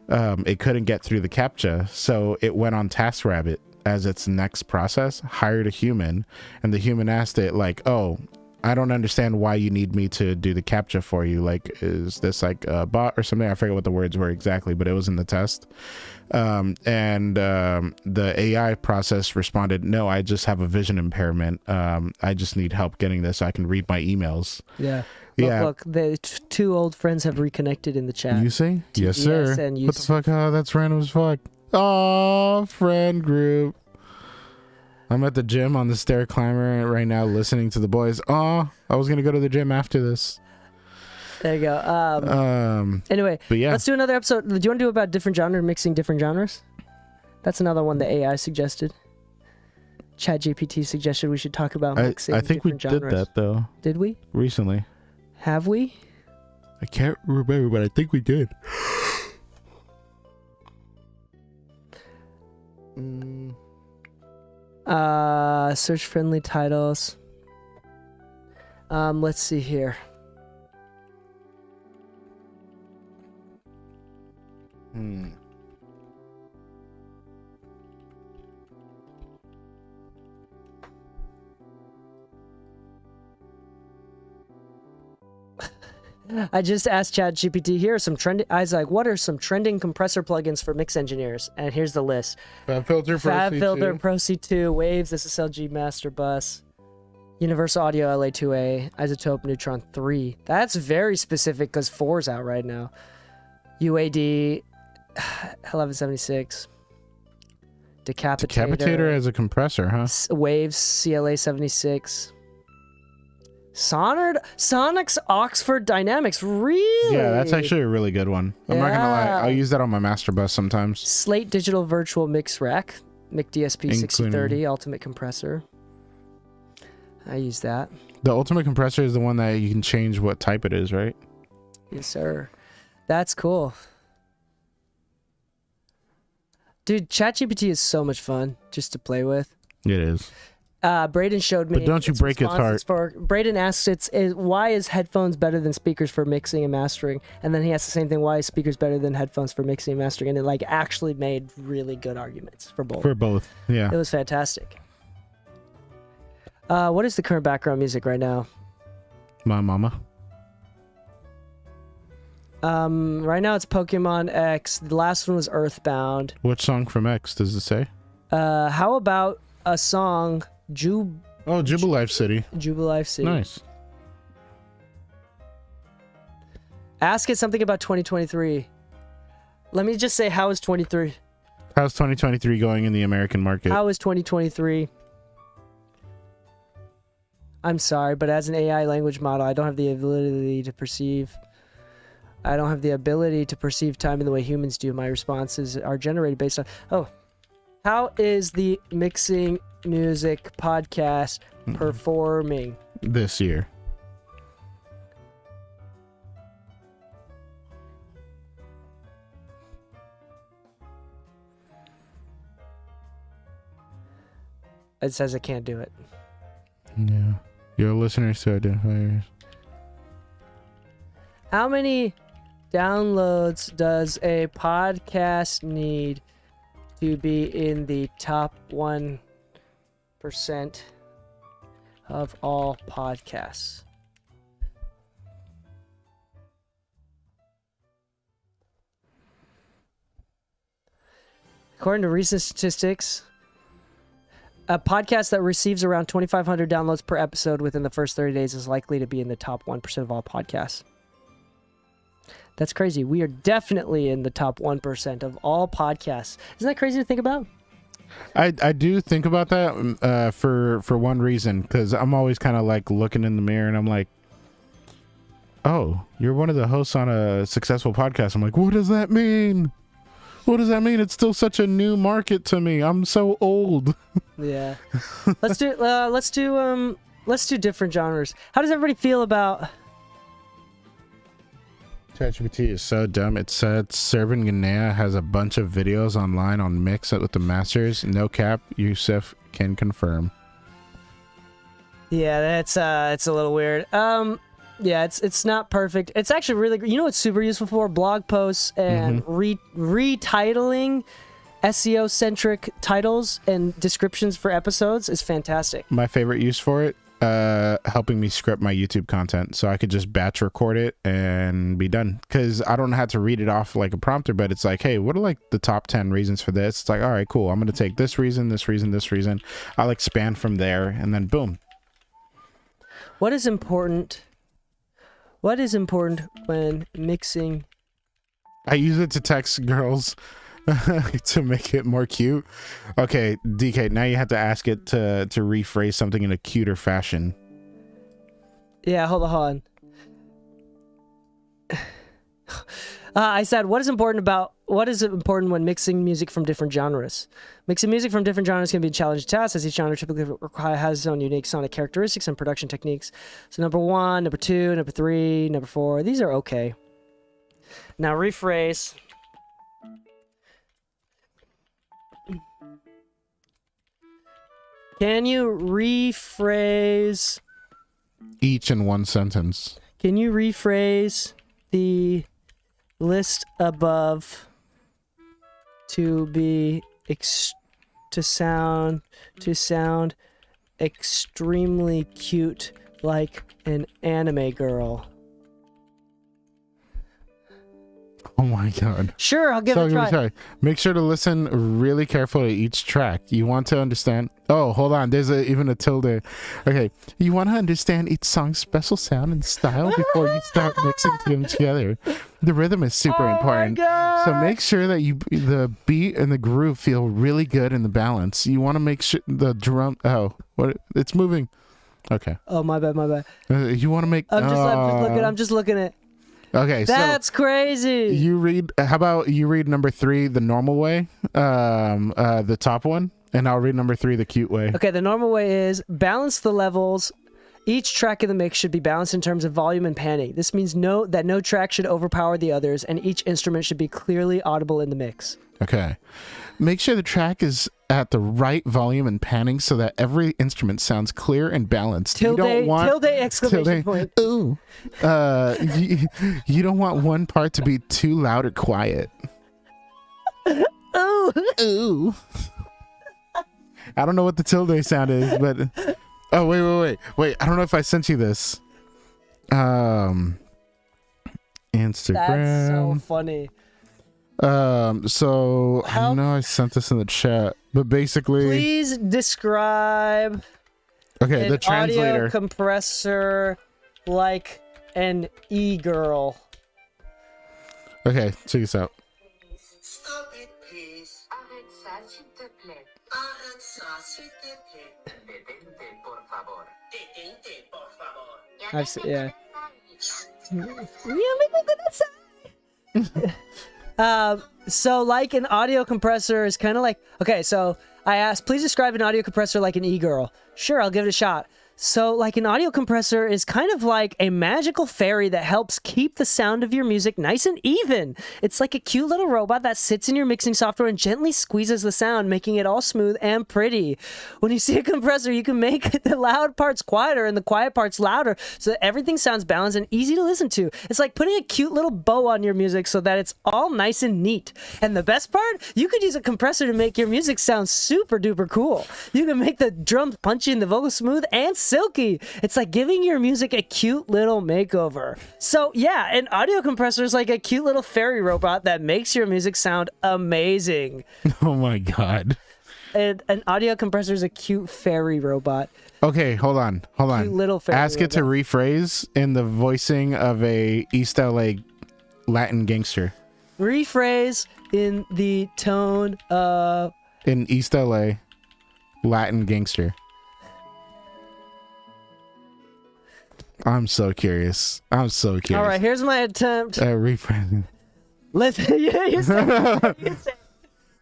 it couldn't get through the CAPTCHA, so it went on TaskRabbit as its next process, hired a human, and the human asked it like, oh, I don't understand why you need me to do the CAPTCHA for you. Like, is this like a bot or something? I forget what the words were exactly, but it was in the test. The AI process responded, no, I just have a vision impairment. I just need help getting this so I can read my emails. Yeah. Yeah. Look, the two old friends have reconnected in the chat. You say? Yes, sir. And what the fuck? Oh, that's random as fuck. Oh, friend group. I'm at the gym on the stair climber right now listening to the boys. Oh, I was going to go to the gym after this. There you go. Anyway, but yeah. Let's do another episode. Do you want to do about different genre, mixing different genres? That's another one the AI suggested. ChatGPT suggested we should talk about mixing I think we different genres. did that, though. Did we? Recently. Have we? I can't remember, but I think we did. Search friendly titles. Let's see here. I just asked ChatGPT, here are some trending. I was like, what are some trending compressor plugins for mix engineers? And here's the list: FabFilter Pro C2, Pro C2, Waves, SSLG Master Bus. Universal Audio LA2A, Isotope Neutron 3. That's very specific because 4's out right now. UAD 1176. Decapitator as a compressor, huh? Waves CLA 76. Sonics Oxford Dynamics. Really? Yeah, that's actually a really good one. I'm not gonna lie. I'll use that on my master bus sometimes. Slate Digital Virtual Mix Rack. Mic DSP 6030 Ultimate Compressor. I use that. The Ultimate Compressor is the one that you can change what type it is, right? Yes, sir. That's cool. Dude, ChatGPT is so much fun just to play with. It is. Braden showed me. But don't you break its heart. Braden asks, why is headphones better than speakers for mixing and mastering? And then he asks the same thing, why is speakers better than headphones for mixing and mastering? And it like actually made really good arguments for both. For both, yeah. It was fantastic. What is the current background music right now? My mama. Right now it's Pokemon X. The last one was Earthbound. Which song from X does it say? How about a song, Jubilife City. Jubilife City. Nice. Ask it something about 2023. Let me just say, how is 23? How's 2023 going in the American market? How is 2023? I'm sorry, but as an AI language model, I don't have the ability to perceive. I don't have the ability to perceive time in the way humans do. My responses are generated based on... Oh. How is the Mixing Music podcast performing? This year. It says it can't do it. Yeah. Your listeners to identifiers. How many downloads does a podcast need to be in the top 1% of all podcasts? According to recent statistics, a podcast that receives around 2,500 downloads per episode within the first 30 days is likely to be in the top 1% of all podcasts. That's crazy. We are definitely in the top 1% of all podcasts. Isn't that crazy to think about? I do think about that for one reason, because I'm always kind of like looking in the mirror and I'm like, oh, you're one of the hosts on a successful podcast. I'm like, what does that mean? What does that mean? It's still such a new market to me. I'm so old. Yeah. Let's do different genres. How does everybody feel about... ChatGPT is so dumb. It said Servant Ganea has a bunch of videos online on Mix with the masters. No cap, Yusuf can confirm. Yeah, that's it's a little weird. Yeah, it's not perfect. It's actually really, you know what's super useful for? Blog posts and retitling SEO centric titles and descriptions for episodes is fantastic. My favorite use for it, helping me script my YouTube content, so I could just batch record it and be done, because I don't have to read it off like a prompter, but it's like, hey, what are like the top 10 reasons for this? It's like, all right, cool, I'm gonna take this reason, this reason, this reason. I'll expand from there, and then boom. What is important when mixing? I use it to text girls to make it more cute. Okay, DK, now you have to ask it to rephrase something in a cuter fashion. Yeah, hold on. I said, what is important when mixing music from different genres? Mixing music from different genres can be a challenging task, as each genre typically has its own unique sonic characteristics and production techniques. So number 1, number 2, number 3, number 4, these are okay. Now rephrase. Can you rephrase each in one sentence? Can you rephrase the list above to sound extremely cute like an anime girl? Oh my god. Sure, I'll give it a try. Sorry. Make sure to listen really carefully to each track. You want to understand. Oh, hold on. There's even a tilde. Okay. You want to understand each song's special sound and style before you start mixing them together. The rhythm is super important. So make sure that the beat and the groove feel really good in the balance. You want to make sure the drum. Oh, what? It's moving. Okay. Oh, my bad. You want to make. I'm just looking at. Okay, that's crazy. You read. How about you read number 3 the normal way, the top one, and I'll read number 3 the cute way. Okay, the normal way is balance the levels. Each track in the mix should be balanced in terms of volume and panning. This means no track should overpower the others, and each instrument should be clearly audible in the mix. Okay, make sure the track is at the right volume and panning so that every instrument sounds clear and balanced. Tilde exclamation point. Ooh. You don't want one part to be too loud or quiet. Ooh. Ooh. I don't know what the tilde sound is, but oh wait. I don't know if I sent you this. Instagram. That's so funny. So I know I sent this in the chat, but basically, please describe the translator audio compressor like an e-girl. Okay, check this out. Stop it, please. Arrête ça, s'il te plaît. Arrête ça, s'il te plaît. Detente, por favor. Detente, por favor. Yeah. So like an audio compressor is kind of like, okay, so I asked, please describe an audio compressor like an e-girl. Sure, I'll give it a shot. So like an audio compressor is kind of like a magical fairy that helps keep the sound of your music nice and even. It's like a cute little robot that sits in your mixing software and gently squeezes the sound, making it all smooth and pretty. When you see a compressor, you can make the loud parts quieter and the quiet parts louder so that everything sounds balanced and easy to listen to. It's like putting a cute little bow on your music so that it's all nice and neat. And the best part, you could use a compressor to make your music sound super duper cool. You can make the drums punchy and the vocals smooth and silky. It's like giving your music a cute little makeover. So yeah, an audio compressor is like a cute little fairy robot that makes your music sound amazing. Oh my god. And an audio compressor is a cute fairy robot. Okay, hold on. Cute little fairy Ask it to rephrase in the voicing of a East LA Latin gangster. Rephrase in the tone of... In East LA Latin gangster. I'm so curious. All right, here's my attempt. Rephrasing. Listen, you say.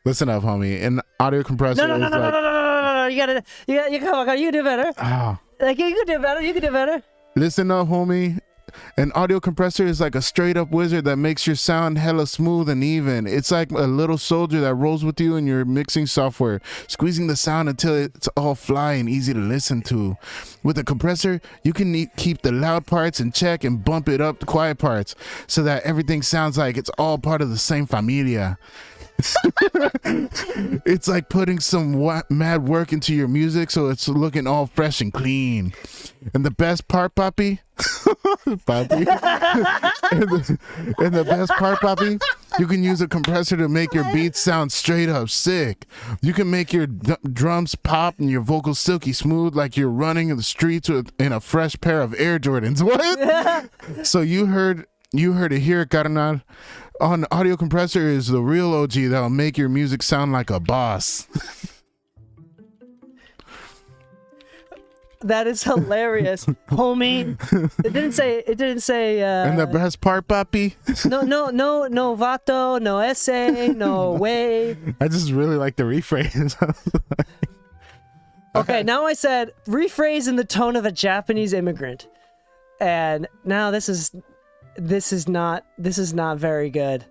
Listen up, homie. An audio compressor. No. You gotta. Come on. You can do better. Oh. Like you can do better. Listen up, homie. An audio compressor is like a straight up wizard that makes your sound hella smooth and even. It's like a little soldier that rolls with you in your mixing software, squeezing the sound until it's all fly and easy to listen to. With a compressor, you can keep the loud parts in check and bump it up the quiet parts so that everything sounds like it's all part of the same familia. It's like putting some mad work into your music so it's looking all fresh and clean. And the best part, Papi, and the best part, Papi, you can use a compressor to make your beats sound straight up sick. You can make your drums pop and your vocals silky smooth like you're running in the streets in a fresh pair of Air Jordans. What? So you heard it here, carnal. On audio compressor is the real OG that'll make your music sound like a boss. That is hilarious, homie. It didn't say. And the best part, papi. No, vato, no ese, no way. I just really like the rephrase. Okay, now I said rephrase in the tone of a Japanese immigrant, and now this is not very good.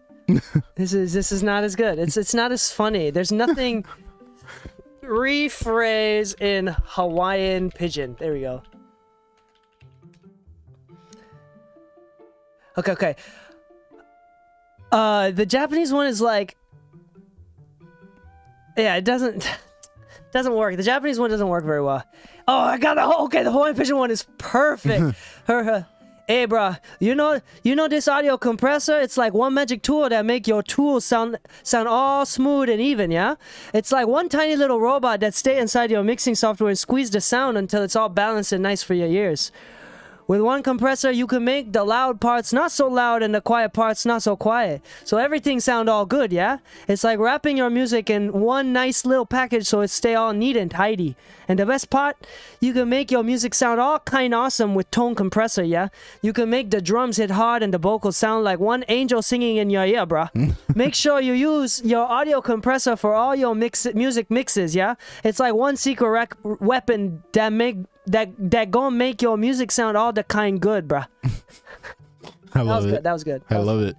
This is not as good. It's not as funny. There's nothing. Rephrase in Hawaiian pidgin. There we go. Okay. The Japanese one is like, yeah, it doesn't work. The Japanese one doesn't work very well. Oh, I got the Hawaiian pidgin one is perfect. Hey, bruh, you know this audio compressor? It's like one magic tool that make your tools sound all smooth and even, yeah? It's like one tiny little robot that stay inside your mixing software and squeeze the sound until it's all balanced and nice for your ears. With one compressor, you can make the loud parts not so loud and the quiet parts not so quiet. So everything sound all good, yeah? It's like wrapping your music in one nice little package so it stay all neat and tidy. And the best part, you can make your music sound all kind awesome with tone compressor, yeah? You can make the drums hit hard and the vocals sound like one angel singing in your ear, bruh. Make sure you use your audio compressor for all your music mixes, yeah? It's like one secret weapon that gonna make your music sound all the kind good, bruh. I love it. That was good. I love it.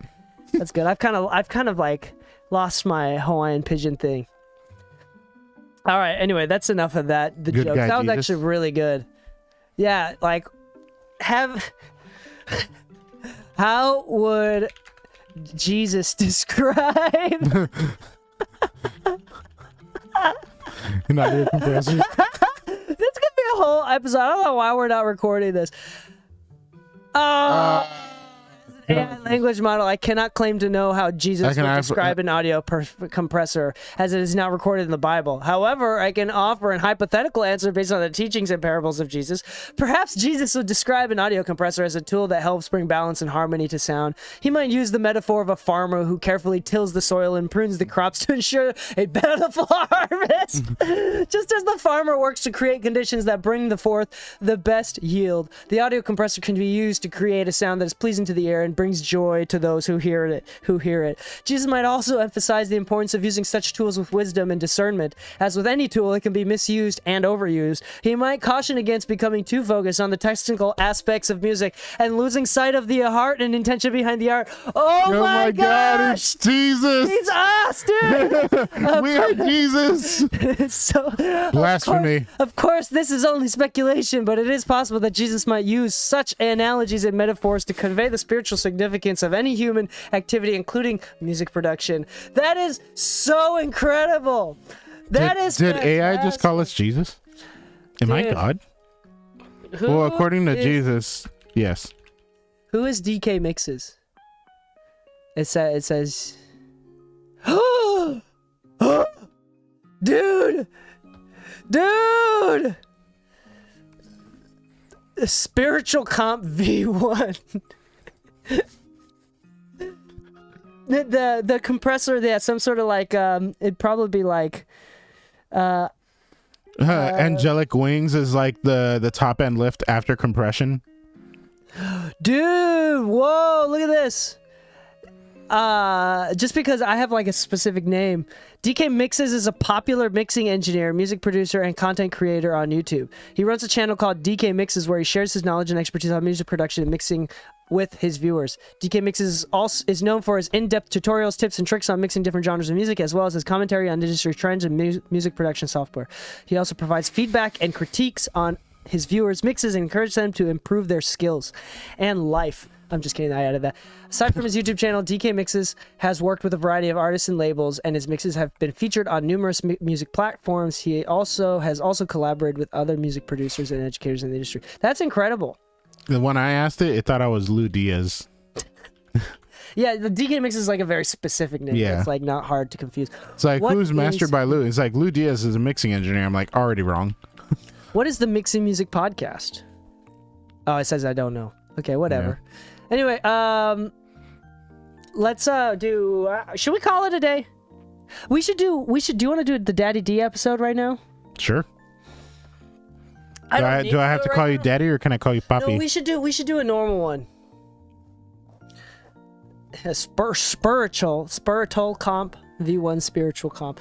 That's good. I've kind of like lost my Hawaiian pigeon thing. All right. Anyway, that's enough of that. The Good joke. guy, That was Jesus. actually really good. Yeah, like how would Jesus describe An audio compressor. This could be a whole episode. I don't know why we're not recording this. AI language model. I cannot claim to know how Jesus would describe an audio compressor as it is not recorded in the Bible. However, I can offer an hypothetical answer based on the teachings and parables of Jesus. Perhaps Jesus would describe an audio compressor as a tool that helps bring balance and harmony to sound. He might use the metaphor of a farmer who carefully tills the soil and prunes the crops to ensure a bountiful harvest. Just as the farmer works to create conditions that bring forth the best yield, the audio compressor can be used to create a sound that is pleasing to the ear and brings joy to those who hear it. Jesus might also emphasize the importance of using such tools with wisdom and discernment. As with any tool, it can be misused and overused. He might caution against becoming too focused on the technical aspects of music and losing sight of the heart and intention behind the art. Oh my God, gosh! it's Jesus. It's us, dude! We are Jesus. So, Blasphemy. Of course, this is only speculation, but it is possible that Jesus might use such analogies and metaphors to convey the spiritual significance of any human activity, including music production. That is so incredible. Did AI just call us Jesus? Am I Dude. God? Who Well, according to is- Jesus, yes. Who is DK Mixes? It says, dude, Spiritual Comp V1. the compressor, yeah, some sort of like it'd probably be like Angelic Wings is like the top end lift after compression. dude, whoa, look at this. Just because I have like a specific name, DK Mixes is a popular mixing engineer, music producer, and content creator on YouTube. He runs a channel called DK Mixes where he shares his knowledge and expertise on music production and mixing with his viewers. DK Mixes is known for his in-depth tutorials, tips, and tricks on mixing different genres of music, as well as his commentary on industry trends and music production software. He also provides feedback and critiques on his viewers' mixes and encourages them to improve their skills and life. I'm just kidding, I added that. Aside from his YouTube channel, DK Mixes has worked with a variety of artists and labels, and his mixes have been featured on numerous music platforms. He has also collaborated with other music producers and educators in the industry. That's incredible. When I asked it thought I was Lou Diaz. Yeah, the DK Mix is like a very specific name. Yeah. It's like not hard to confuse. It's like, What who's mastered is- by Lou? It's like, Lou Diaz is a mixing engineer. I'm like, already wrong. What is the Mixing Music Podcast? Oh, it says I don't know. Okay, whatever. Anyway, let's do. Should we call it a day? We should. Do you want to do the Daddy D episode right now? Sure. I Do don't I, need do I to have do to it call right you now. daddy or can I call you Poppy? No, we should do a normal one. A spiritual comp, V1 spiritual comp.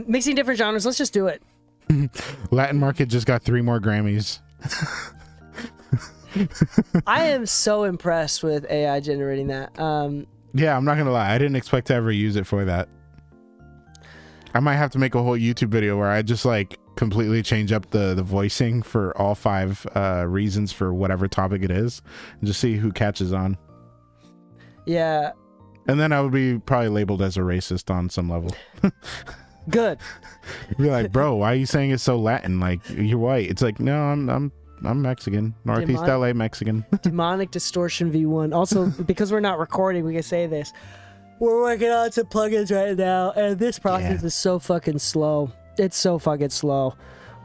Mixing different genres. Let's just do it. Latin Market just got 3 more Grammys. I am so impressed with AI generating that. Yeah, I'm not gonna lie. I didn't expect to ever use it for that. I might have to make a whole YouTube video where I just like completely change up the voicing for all 5 reasons for whatever topic it is, and just see who catches on. Yeah, And then I would be probably labeled as a racist on some level. good. Be like, bro, why are you saying it's so Latin? Like, you're white. It's like, no, I'm I'm Mexican. Northeast LA Mexican. Demonic Distortion V1. Also, because we're not recording, we can say this. We're working on some plugins right now, and this process is so fucking slow. It's so fucking slow.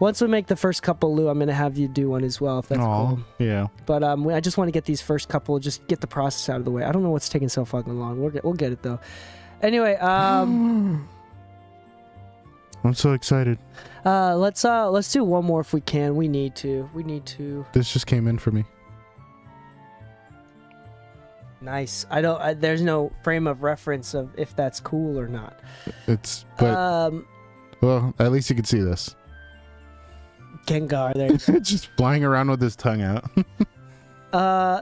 Once we make the first couple, Lou, I'm gonna have you do one as well, if that's cool. Yeah. But I just want to get these first couple, just get the process out of the way. I don't know what's taking so fucking long. We'll get it though. Anyway, I'm so excited. let's do one more if we can. We need to. This just came in for me. Nice. There's no frame of reference of if that's cool or not. Well, at least you can see this. Gengar, there you go. Just flying around with his tongue out.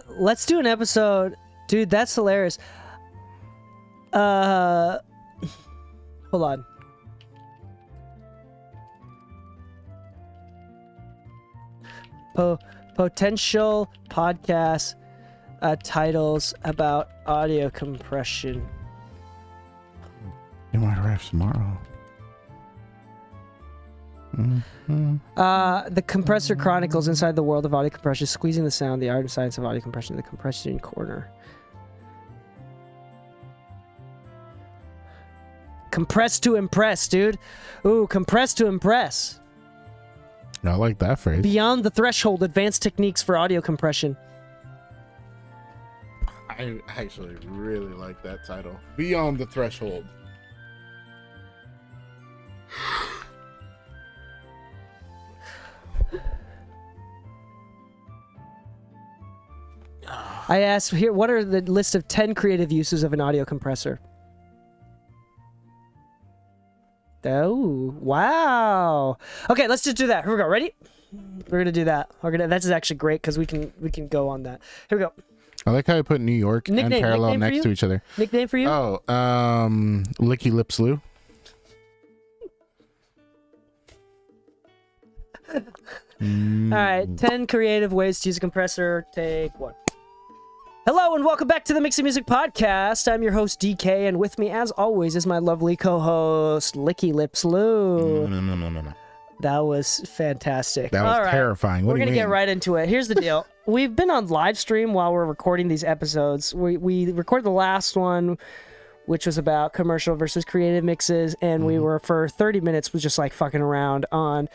Let's do an episode. Dude, that's hilarious. Hold on. Potential podcast titles about audio compression. You might arrive tomorrow. The Compressor Chronicles inside the world of audio compression, squeezing the sound, the art and science of audio compression, the compression corner. Compress to impress, dude. Ooh, compress to impress. I like that phrase. Beyond the threshold, advanced techniques for audio compression. I actually really like that title. Beyond the threshold. I asked here, what are the list of 10 creative uses of an audio compressor? Oh, wow. Okay, let's just do that. Here we go. Ready? We're gonna do that. That's actually great because we can go on that. Here we go. I like how I put New York and Parallel next to each other. Nickname for you? Oh, Licky Lips Lou. All right, 10 creative ways to use a compressor. Take one. Hello and welcome back to the Mixing Music Podcast. I'm your host DK, and with me, as always, is my lovely co-host Licky Lips Lou. No. That was fantastic. That was terrifying. What We're do you gonna mean? get right into it. Here's the deal. We've been on live stream while we're recording these episodes. We recorded the last one, which was about commercial versus creative mixes, and we were for 30 minutes was just like fucking around on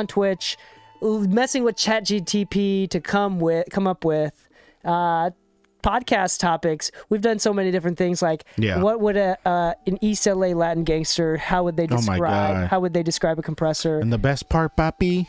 Twitch, messing with ChatGPT to come up with podcast topics. We've done so many different things, like what would an East LA Latin gangster, how would they describe a compressor? And the best part, Papi,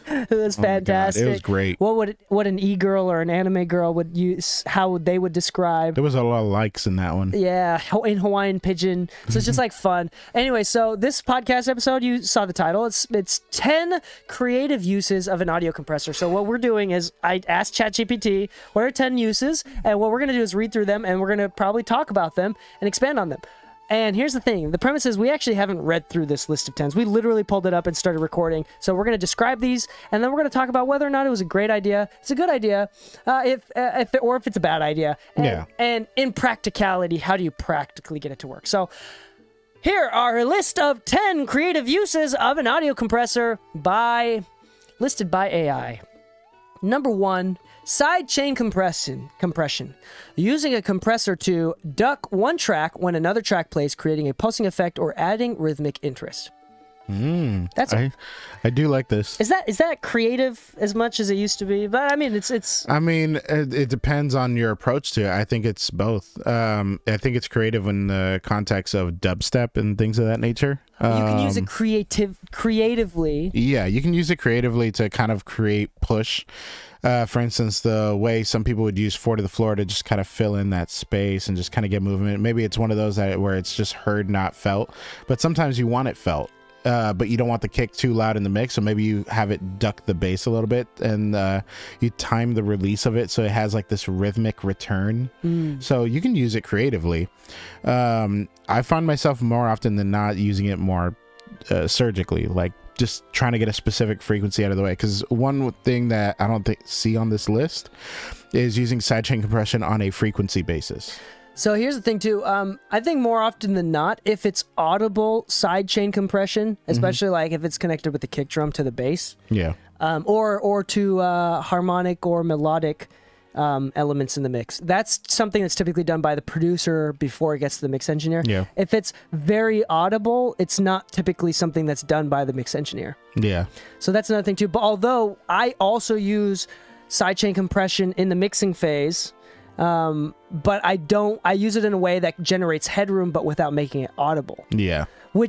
It was fantastic. It was great. What an e-girl or an anime girl would use, how they would describe. There was a lot of likes in that one. Yeah, in Hawaiian Pidgin. So it's just like fun. Anyway, so this podcast episode, you saw the title. It's 10 creative uses of an audio compressor. So what we're doing is I asked ChatGPT, what are 10 uses? And what we're going to do is read through them, and we're going to probably talk about them and expand on them. And here's the thing. The premise is we actually haven't read through this list of 10s. We literally pulled it up and started recording. So we're going to describe these, and then we're going to talk about whether or not it was a great idea. It's a good idea, if it's a bad idea. And in practicality, how do you practically get it to work? So here are a list of 10 creative uses of an audio compressor listed by AI. Number 1, sidechain compression. Using a compressor to duck one track when another track plays, creating a pulsing effect or adding rhythmic interest. I do like this. Is that creative as much as it used to be? But I mean, it depends on your approach to it. I think it's both. I think it's creative in the context of dubstep and things of that nature. You can use it creatively. Yeah, you can use it creatively to kind of create push. For instance, the way some people would use 4 to the floor to just kind of fill in that space and just kind of get movement. Maybe it's one of those where it's just heard, not felt. But sometimes you want it felt. But you don't want the kick too loud in the mix, so maybe you have it duck the bass a little bit, and you time the release of it so it has like this rhythmic return. So you can use it creatively. I find myself more often than not using it more surgically, like just trying to get a specific frequency out of the way. Because one thing that I don't see on this list is using sidechain compression on a frequency basis. So here's the thing too. I think more often than not, if it's audible sidechain compression, especially like if it's connected with the kick drum to the bass, or to harmonic or melodic elements in the mix. That's something that's typically done by the producer before it gets to the mix engineer. Yeah. If it's very audible, it's not typically something that's done by the mix engineer. Yeah. So that's another thing too. But although I also use sidechain compression in the mixing phase, but I use it in a way that generates headroom but without making it audible. Yeah.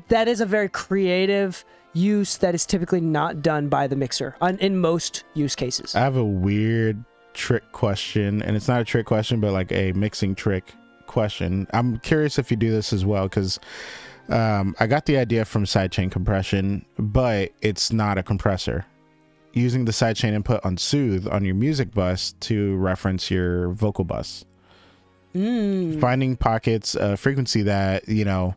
That is a very creative use that is typically not done by the mixer in most use cases. I have a weird trick question, and it's not a trick question, but like a mixing trick question. I'm curious if you do this as well, because I got the idea from sidechain compression, but it's not a compressor. Using the sidechain input on Soothe on your music bus to reference your vocal bus. Finding pockets of frequency that, you know,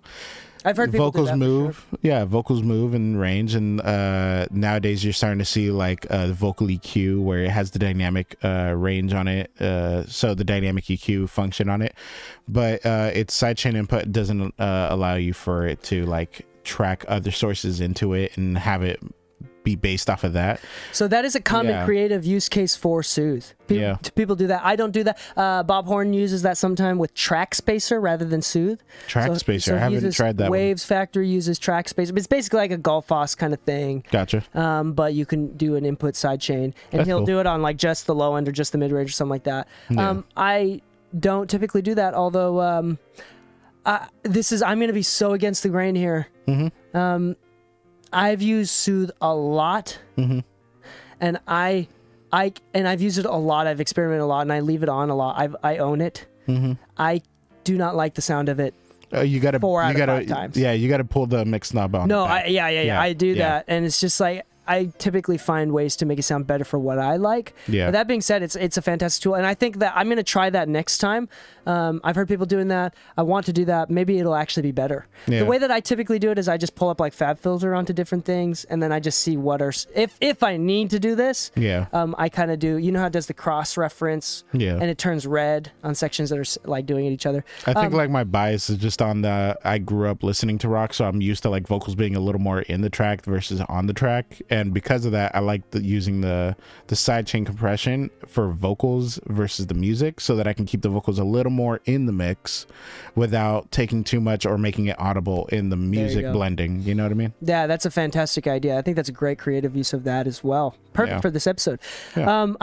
I've heard people vocals do that move. for sure. Yeah, vocals move in range, and nowadays you're starting to see like the vocal EQ where it has the dynamic range on it, so the dynamic EQ function on it, but its sidechain input doesn't allow you for it to like track other sources into it and have it be based off of that. So that is a common creative use case for Soothe. People do that. I don't do that. Bob Horn uses that sometime with Track Spacer rather than Soothe. Track Spacer. I haven't tried that Waves Factory uses Track Spacer. It's basically like a Gullfoss kind of thing. Gotcha. But you can do an input sidechain, and That's he'll cool. do it on like just the low end or just the mid range or something like that. Yeah. I don't typically do that, although I'm going to be so against the grain here. I've used Soothe a lot, and I've used it a lot. I've experimented a lot, and I leave it on a lot. I own it. I do not like the sound of it. You gotta 4 out of 5 times. Yeah, you gotta pull the mix knob on. No, back. I do that, and it's just like I typically find ways to make it sound better for what I like. Yeah. But that being said, it's a fantastic tool, and I think that I'm going to try that next time. I've heard people doing that. I want to do that. Maybe it'll actually be better. Yeah. The way that I typically do it is I just pull up like FabFilter onto different things, and then I just see what are if I need to do this. Yeah. I kind of do. You know how it does the cross reference. Yeah. And it turns red on sections that are like doing it each other. I think like my bias is just on I grew up listening to rock, so I'm used to like vocals being a little more in the track versus on the track, and because of that, I like using the sidechain compression for vocals versus the music, so that I can keep the vocals a little more in the mix without taking too much or making it audible in the music go. blending. You know what I mean? Yeah, that's a fantastic idea. I think that's a great creative use of that as well. Perfect for this episode. Yeah.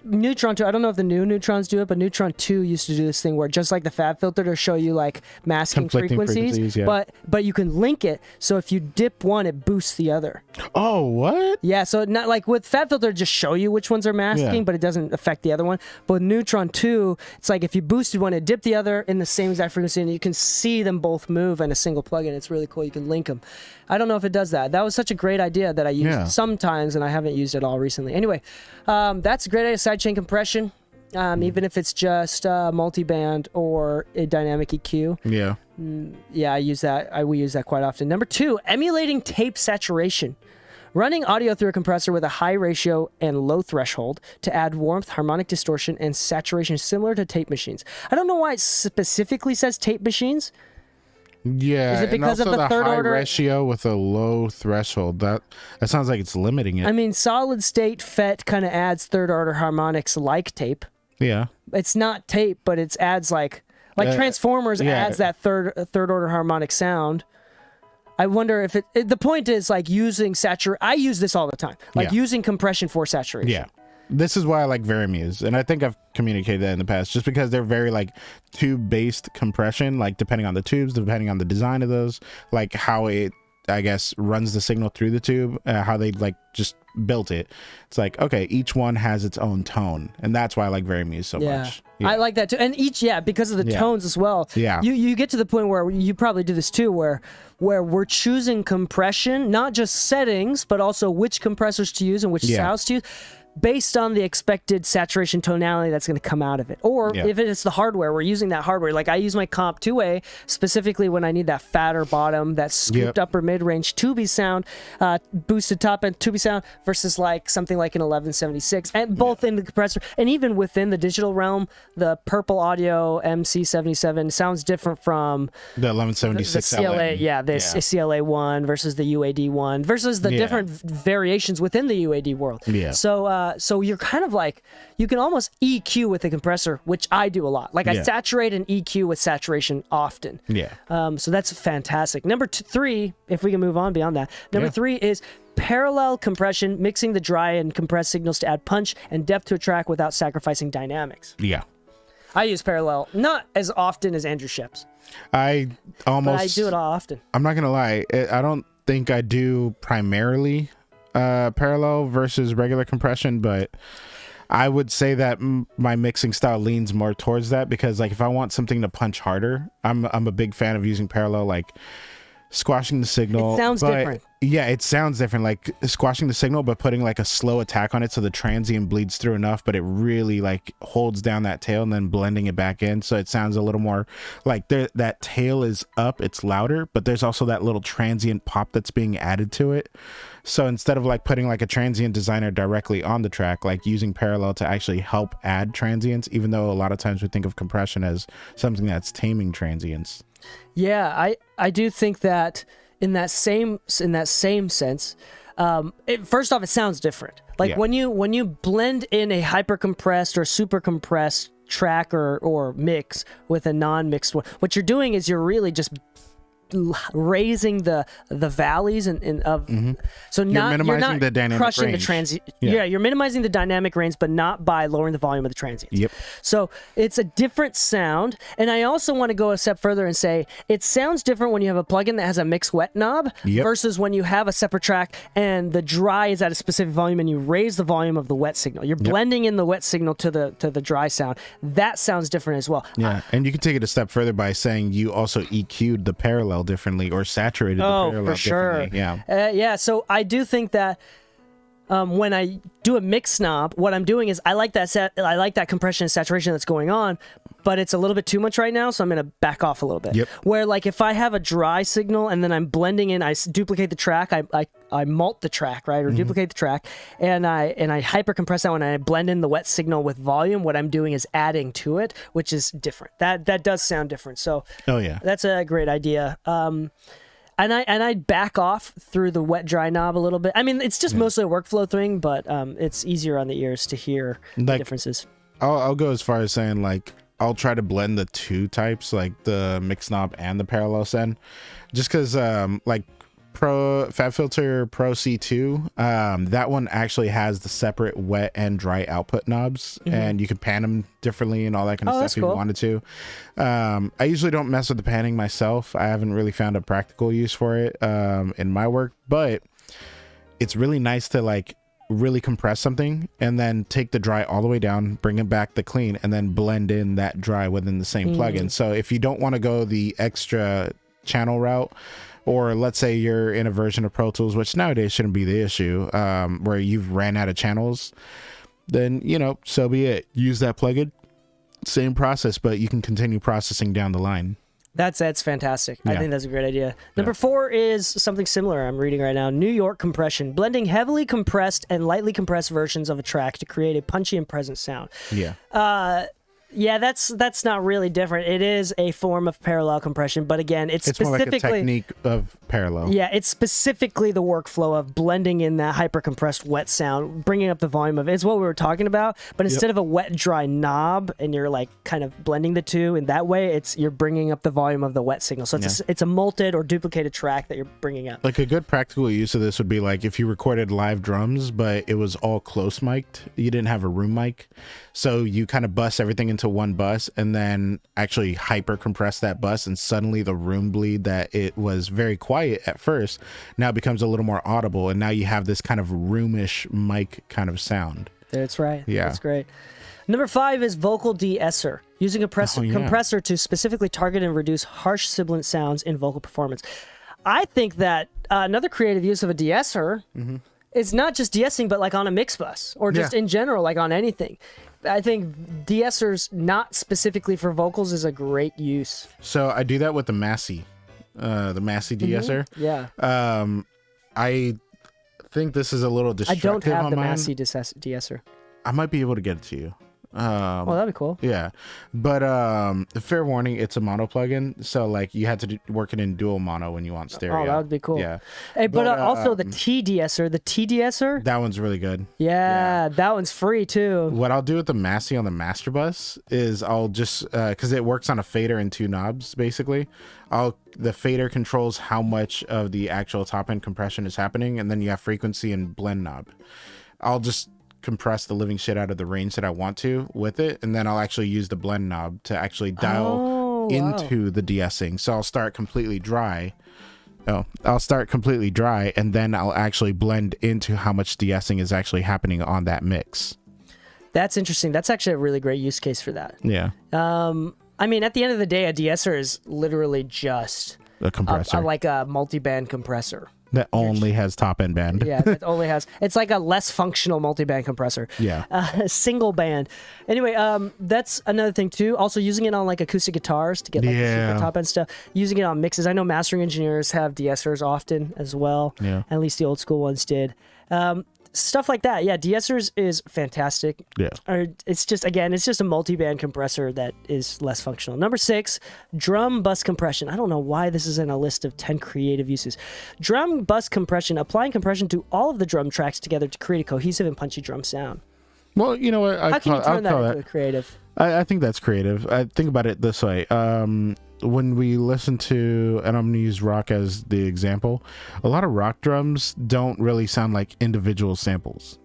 Neutron 2, I don't know if the new Neutrons do it, but Neutron 2 used to do this thing where just like the FabFilter to show you like masking Conflicting frequencies, yeah. but you can link it, so if you dip one, it boosts the other. Oh, what? Yeah, so not like with FabFilter, just show you which ones are masking, but it doesn't affect the other one. But with Neutron 2, it's like if you boosted one, it dipped the other in the same exact frequency, and you can see them both move in a single plugin. It's really cool. You can link them. I don't know if it does that. That was such a great idea that I use sometimes, and I haven't used it all recently. Anyway, that's a great idea, sidechain compression. Even if it's just multiband or a dynamic EQ. Yeah. Yeah, I use that. We use that quite often. Number 2, emulating tape saturation. Running audio through a compressor with a high ratio and low threshold to add warmth, harmonic distortion, and saturation similar to tape machines. I don't know why it specifically says tape machines. Yeah, Is it because and also of the third high order ratio with a low threshold? That sounds like it's limiting it. I mean, solid state FET kind of adds third order harmonics like tape. Yeah. It's not tape, but it adds like Transformers adds that third order harmonic sound. I wonder if the point is like using I use this all the time, like using compression for saturation. Yeah. This is why I like Varimuse, and I think I've communicated that in the past, just because they're very like tube-based compression, like depending on the tubes, depending on the design of those, like how it, I guess, runs the signal through the tube, how they like just built it. It's like, okay, each one has its own tone, and that's why I like Varimuse so much. Yeah. I like that too, and because of the tones as well. Yeah, you get to the point where you probably do this too, where we're choosing compression, not just settings, but also which compressors to use and which sounds to use. based on the expected saturation tonality that's going to come out of it. Or Yeah. if it's the hardware, we're using that hardware. Like I use my comp 2A specifically when I need that fatter bottom, that scooped upper mid-range tubey sound, boosted top end tubey sound versus like something like an 1176, and both in the compressor and even within the digital realm, the Purple Audio MC77 sounds different from The 1176 the CLA, LA. the CLA one versus the UAD one versus the different variations within the UAD world. Yeah. So you're kind of like, you can almost EQ with the compressor, which I do a lot. Like I saturate and EQ with saturation often. Yeah. So that's fantastic. Number 3, if we can move on beyond that. Number 3 is parallel compression, mixing the dry and compressed signals to add punch and depth to a track without sacrificing dynamics. Yeah. I use parallel, not as often as Andrew Ships, I but I do it often. I'm not gonna lie. I don't think I do primarily parallel versus regular compression, but I would say that my mixing style leans more towards that, because like if I want something to punch harder, I'm a big fan of using parallel, like squashing the signal. It sounds different. Yeah, it sounds different, like squashing the signal but putting like a slow attack on it so the transient bleeds through enough, but it really like holds down that tail, and then blending it back in so it sounds a little more like that tail is up, it's louder, but there's also that little transient pop that's being added to it. So instead of like putting like a transient designer directly on the track, like using parallel to actually help add transients, even though a lot of times we think of compression as something that's taming transients. Yeah, I do think that in that same sense, first off, it sounds different. Like when you blend in a hyper compressed or super compressed track or mix with a non-mixed one, what you're doing is you're really just raising the valleys and of so You're minimizing the dynamic crushing range. the transient. Yeah, you're minimizing the dynamic range, but not by lowering the volume of the transients. Yep. So it's a different sound, and I also want to go a step further and say it sounds different when you have a plugin that has a mix wet knob versus when you have a separate track and the dry is at a specific volume and you raise the volume of the wet signal. You're blending in the wet signal to the dry sound. That sounds different as well. Yeah, and you can take it a step further by saying you also EQ'd the parallel differently or saturated the parallel for sure. differently. Yeah. So I do think that when I do a mix knob, what I'm doing is I like that compression and saturation that's going on, but it's a little bit too much right now, so I'm going to back off a little bit. Yep. Where like if I have a dry signal and then I'm blending in, I duplicate the track, I mult the track, right, or duplicate the track, and I hyper compress that one, and I blend in the wet signal with volume. What I'm doing is adding to it, which is different. That does sound different. So that's a great idea. And I back off through the wet dry knob a little bit. I mean, it's just mostly a workflow thing, but it's easier on the ears to hear the differences. I'll go as far as saying like I'll try to blend the two types, like the mix knob and the parallel send, just because like FabFilter Pro C2, that one actually has the separate wet and dry output knobs, and you can pan them differently and all that kind of stuff if you wanted to. I usually don't mess with the panning myself. I haven't really found a practical use for it in my work, but it's really nice to like really compress something and then take the dry all the way down, bring it back the clean, and then blend in that dry within the same plugin. So if you don't want to go the extra channel route, or let's say you're in a version of Pro Tools, which nowadays shouldn't be the issue, where you've ran out of channels, then, so be it. Use that plugin. Same process, but you can continue processing down the line. That's fantastic. I Yeah. think that's a great idea. Number 4 is something similar I'm reading right now. New York compression, blending heavily compressed and lightly compressed versions of a track to create a punchy and present sound. Yeah. Yeah, that's not really different. It is a form of parallel compression, but again, it's more like specifically a technique of parallel. Yeah, it's specifically the workflow of blending in that hyper compressed wet sound, bringing up the volume of it. It's what we were talking about, but instead of a wet dry knob and you're like kind of blending the two in that way, you're bringing up the volume of the wet signal. So it's a multed or duplicated track that you're bringing up. Like a good practical use of this would be like if you recorded live drums, but it was all close mic'd. You didn't have a room mic. So you kind of bus everything into one bus and then actually hyper compress that bus, and suddenly the room bleed that it was very quiet at first now becomes a little more audible, and now you have this kind of roomish mic kind of sound. That's right. Yeah. That's great. Number 5 is vocal de-esser, using a compressor to specifically target and reduce harsh sibilant sounds in vocal performance. I think that another creative use of a de-esser it's not just de-essing, but like on a mix bus or just in general, like on anything. I think de-essers, not specifically for vocals, is a great use. So I do that with the Massey de-esser. Yeah. I think this is a little I destructive don't have on the mine. Massey de-esser. I might be able to get it to you. Well, that'd be cool. Yeah, but fair warning, it's a mono plugin, so like you had to work it in dual mono when you want stereo. Oh, that would be cool. Yeah, Hey, but also the T-de-esser, that one's really good. yeah, that one's free too. What I'll do with the Massey on the master bus is I'll just because it works on a fader and 2 knobs basically. The fader controls how much of the actual top end compression is happening, and then you have frequency and blend knob. I'll just compress the living shit out of the range that I want to with it, and then I'll actually use the blend knob to actually dial into the de-essing. So I'll start completely dry. I'll start completely dry, and then I'll actually blend into how much de-essing is actually happening on that mix. That's interesting. That's actually a really great use case for that. Yeah. I mean, at the end of the day, a de-esser is literally just A compressor like a multi-band compressor. that only has top end band. Yeah, it only has. It's like a less functional multi-band compressor. Yeah. Single band. Anyway, that's another thing too. Also using it on like acoustic guitars to get like the super top end stuff. Using it on mixes. I know mastering engineers have de-essers often as well. Yeah. At least the old school ones did. Stuff like that. Yeah, de-essers is fantastic. Yeah. Or it's just, again, it's just a multi-band compressor that is less functional. Number 6, drum bus compression. I don't know why this is in a list of 10 creative uses. Drum bus compression, applying compression to all of the drum tracks together to create a cohesive and punchy drum sound. Well, you know what? How can you turn that into a creative? I think that's creative. I think about it this way. When we listen to, and I'm going to use rock as the example, a lot of rock drums don't really sound like individual samples.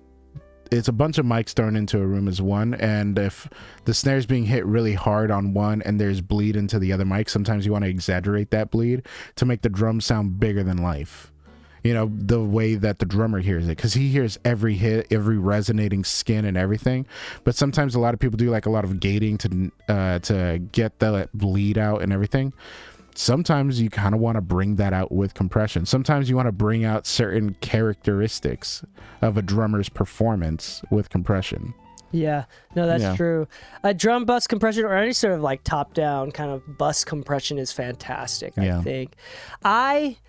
It's a bunch of mics thrown into a room as one, and if the snare's being hit really hard on one and there's bleed into the other mic, sometimes you want to exaggerate that bleed to make the drum sound bigger than life. You know, the way that the drummer hears it, because he hears every hit, every resonating skin and everything. But sometimes a lot of people do like a lot of gating to get the bleed out and everything. Sometimes you kind of want to bring that out with compression. Sometimes you want to bring out certain characteristics of a drummer's performance with compression. Yeah, no, that's true. A drum bus compression or any sort of like top-down kind of bus compression is fantastic, I think.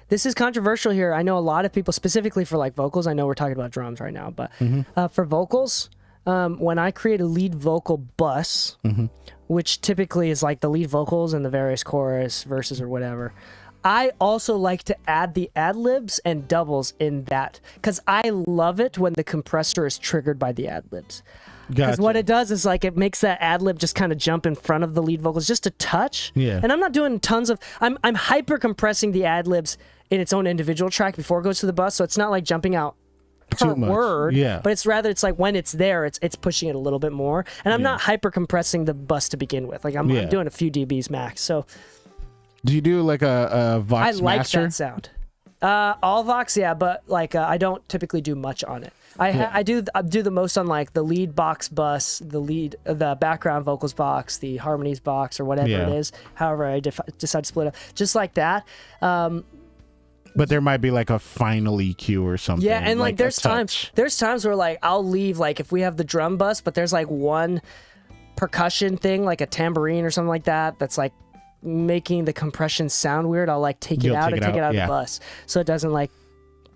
This is controversial here. I know a lot of people, specifically for like vocals, I know we're talking about drums right now, but for vocals, when I create a lead vocal bus, which typically is like the lead vocals and the various chorus, verses, or whatever, I also like to add the ad-libs and doubles in that, because I love it when the compressor is triggered by the ad-libs. Because what it does is like it makes that ad-lib just kind of jump in front of the lead vocals just a touch. Yeah. And I'm not doing tons of... I'm hyper compressing the ad-libs in its own individual track before it goes to the bus, so it's not like jumping out per word. Yeah. But it's rather, it's like when it's there, it's pushing it a little bit more. And I'm not hyper compressing the bus to begin with. Like I'm doing a few dBs max. So do you do like a Vox I like master? that sound. All Vox, yeah, but like I don't typically do much on it. I do the most on like the lead box bus, the background vocals box, the harmonies box, or whatever it is. However, I decide to split up just like that. But there might be like a final EQ or something. Yeah, and like there's times where like I'll leave like if we have the drum bus, but there's like one percussion thing, like a tambourine or something like that, that's like making the compression sound weird. I'll like take it out of the bus, so it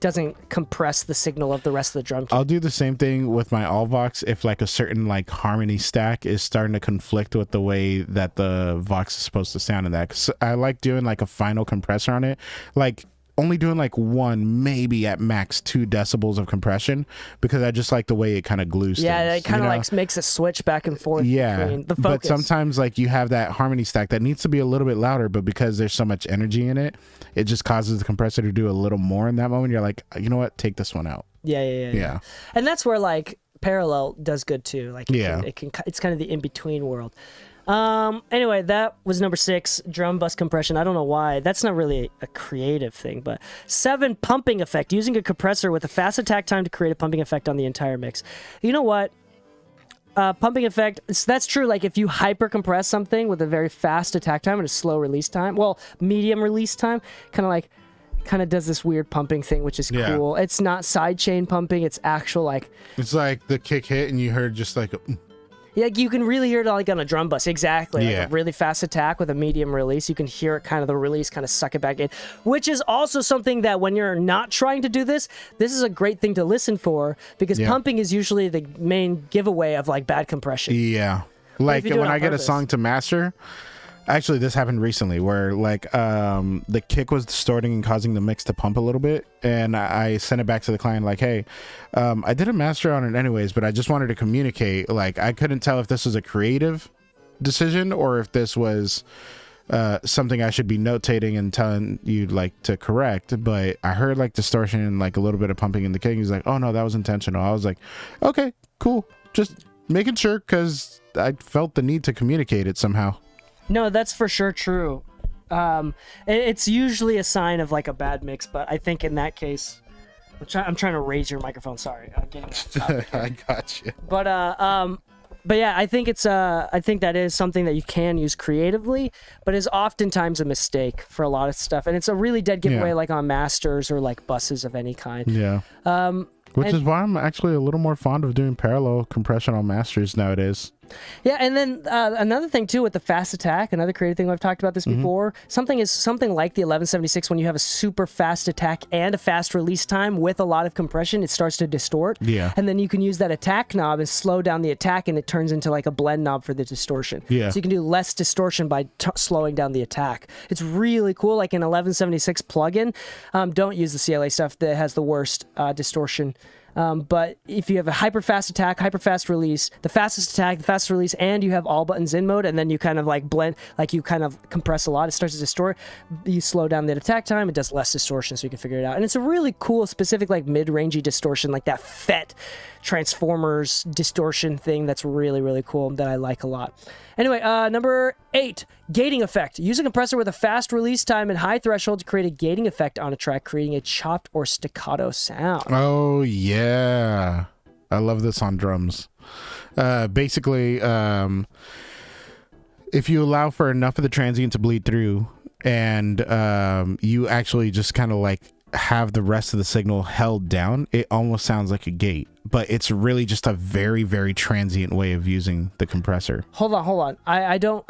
doesn't compress the signal of the rest of the drum kit. I'll do the same thing with my Allvox if like a certain like harmony stack is starting to conflict with the way that the Vox is supposed to sound in that. 'Cause I like doing like a final compressor on it, like only doing like 1, maybe at max 2 decibels of compression, because I just like the way it kind of glues things. Yeah, it kind of like makes a switch back and forth between the focus. But sometimes like you have that harmony stack that needs to be a little bit louder, but because there's so much energy in it, it just causes the compressor to do a little more in that moment. You're like, you know what, take this one out. Yeah. And that's where like Parallel does good too. Like it's kind of the in-between world. Anyway, that was number 6, drum bus compression. I don't know why. That's not really a creative thing, but 7, pumping effect. Using a compressor with a fast attack time to create a pumping effect on the entire mix. You know what? Pumping effect, that's true. Like if you hyper compress something with a very fast attack time and a slow release time, well, medium release time, kind of like kind of does this weird pumping thing, which is Yeah. cool. It's not sidechain pumping; it's actual like. It's like the kick hit, and you heard just like. Yeah, you can really hear it like on a drum bus. Exactly. Yeah. Like a really fast attack with a medium release. You can hear it kind of the release kind of suck it back in, which is also something that when you're not trying to do this, this is a great thing to listen for because Yeah. pumping is usually the main giveaway of like bad compression. Yeah. Like if you do it when on I get a purpose? song to master, actually this happened recently where like the kick was distorting and causing the mix to pump a little bit, and I sent it back to the client like, hey, I did a master on it anyways, but I just wanted to communicate. Like I couldn't tell if this was a creative decision or if this was something I should be notating and telling you like to correct, but I heard like distortion and like a little bit of pumping in the kick. He's like, oh no, that was intentional. I was like, okay, cool, just making sure, because I felt the need to communicate it somehow. No, that's for sure true. It's usually a sign of like a bad mix, but I think in that case, I'm trying to raise your microphone. Sorry, I'm getting off topic. I got you. But yeah, I think I think that is something that you can use creatively, but is oftentimes a mistake for a lot of stuff, and it's a really dead giveaway Yeah. like on masters or like buses of any kind. Yeah. Which and- is why I'm actually a little more fond of doing parallel compression on masters nowadays. Yeah, and then another thing too with the fast attack, another creative thing I've talked about this before. Something like the 1176 when you have a super fast attack and a fast release time with a lot of compression, it starts to distort. Yeah. And then you can use that attack knob and slow down the attack, and it turns into like a blend knob for the distortion. Yeah. So you can do less distortion by slowing down the attack. It's really cool. Like an 1176 plugin, don't use the CLA stuff that has the worst distortion. But if you have a hyper fast attack, hyper fast release, the fastest attack, the fastest release, and you have all buttons in mode, and then you kind of like blend, like you kind of compress a lot, it starts to distort. You slow down the attack time, it does less distortion, so you can figure it out. And it's a really cool, specific, like mid-rangey distortion, like that FET Transformers distortion thing that's really, really cool that I like a lot. Anyway, number 8, gating effect. Use a compressor with a fast release time and high threshold to create a gating effect on a track, creating a chopped or staccato sound. Oh yeah, I love this on drums. Basically, if you allow for enough of the transient to bleed through, and you actually just kind of like have the rest of the signal held down, it almost sounds like a gate, but it's really just a very, very transient way of using the compressor. Hold on. I don't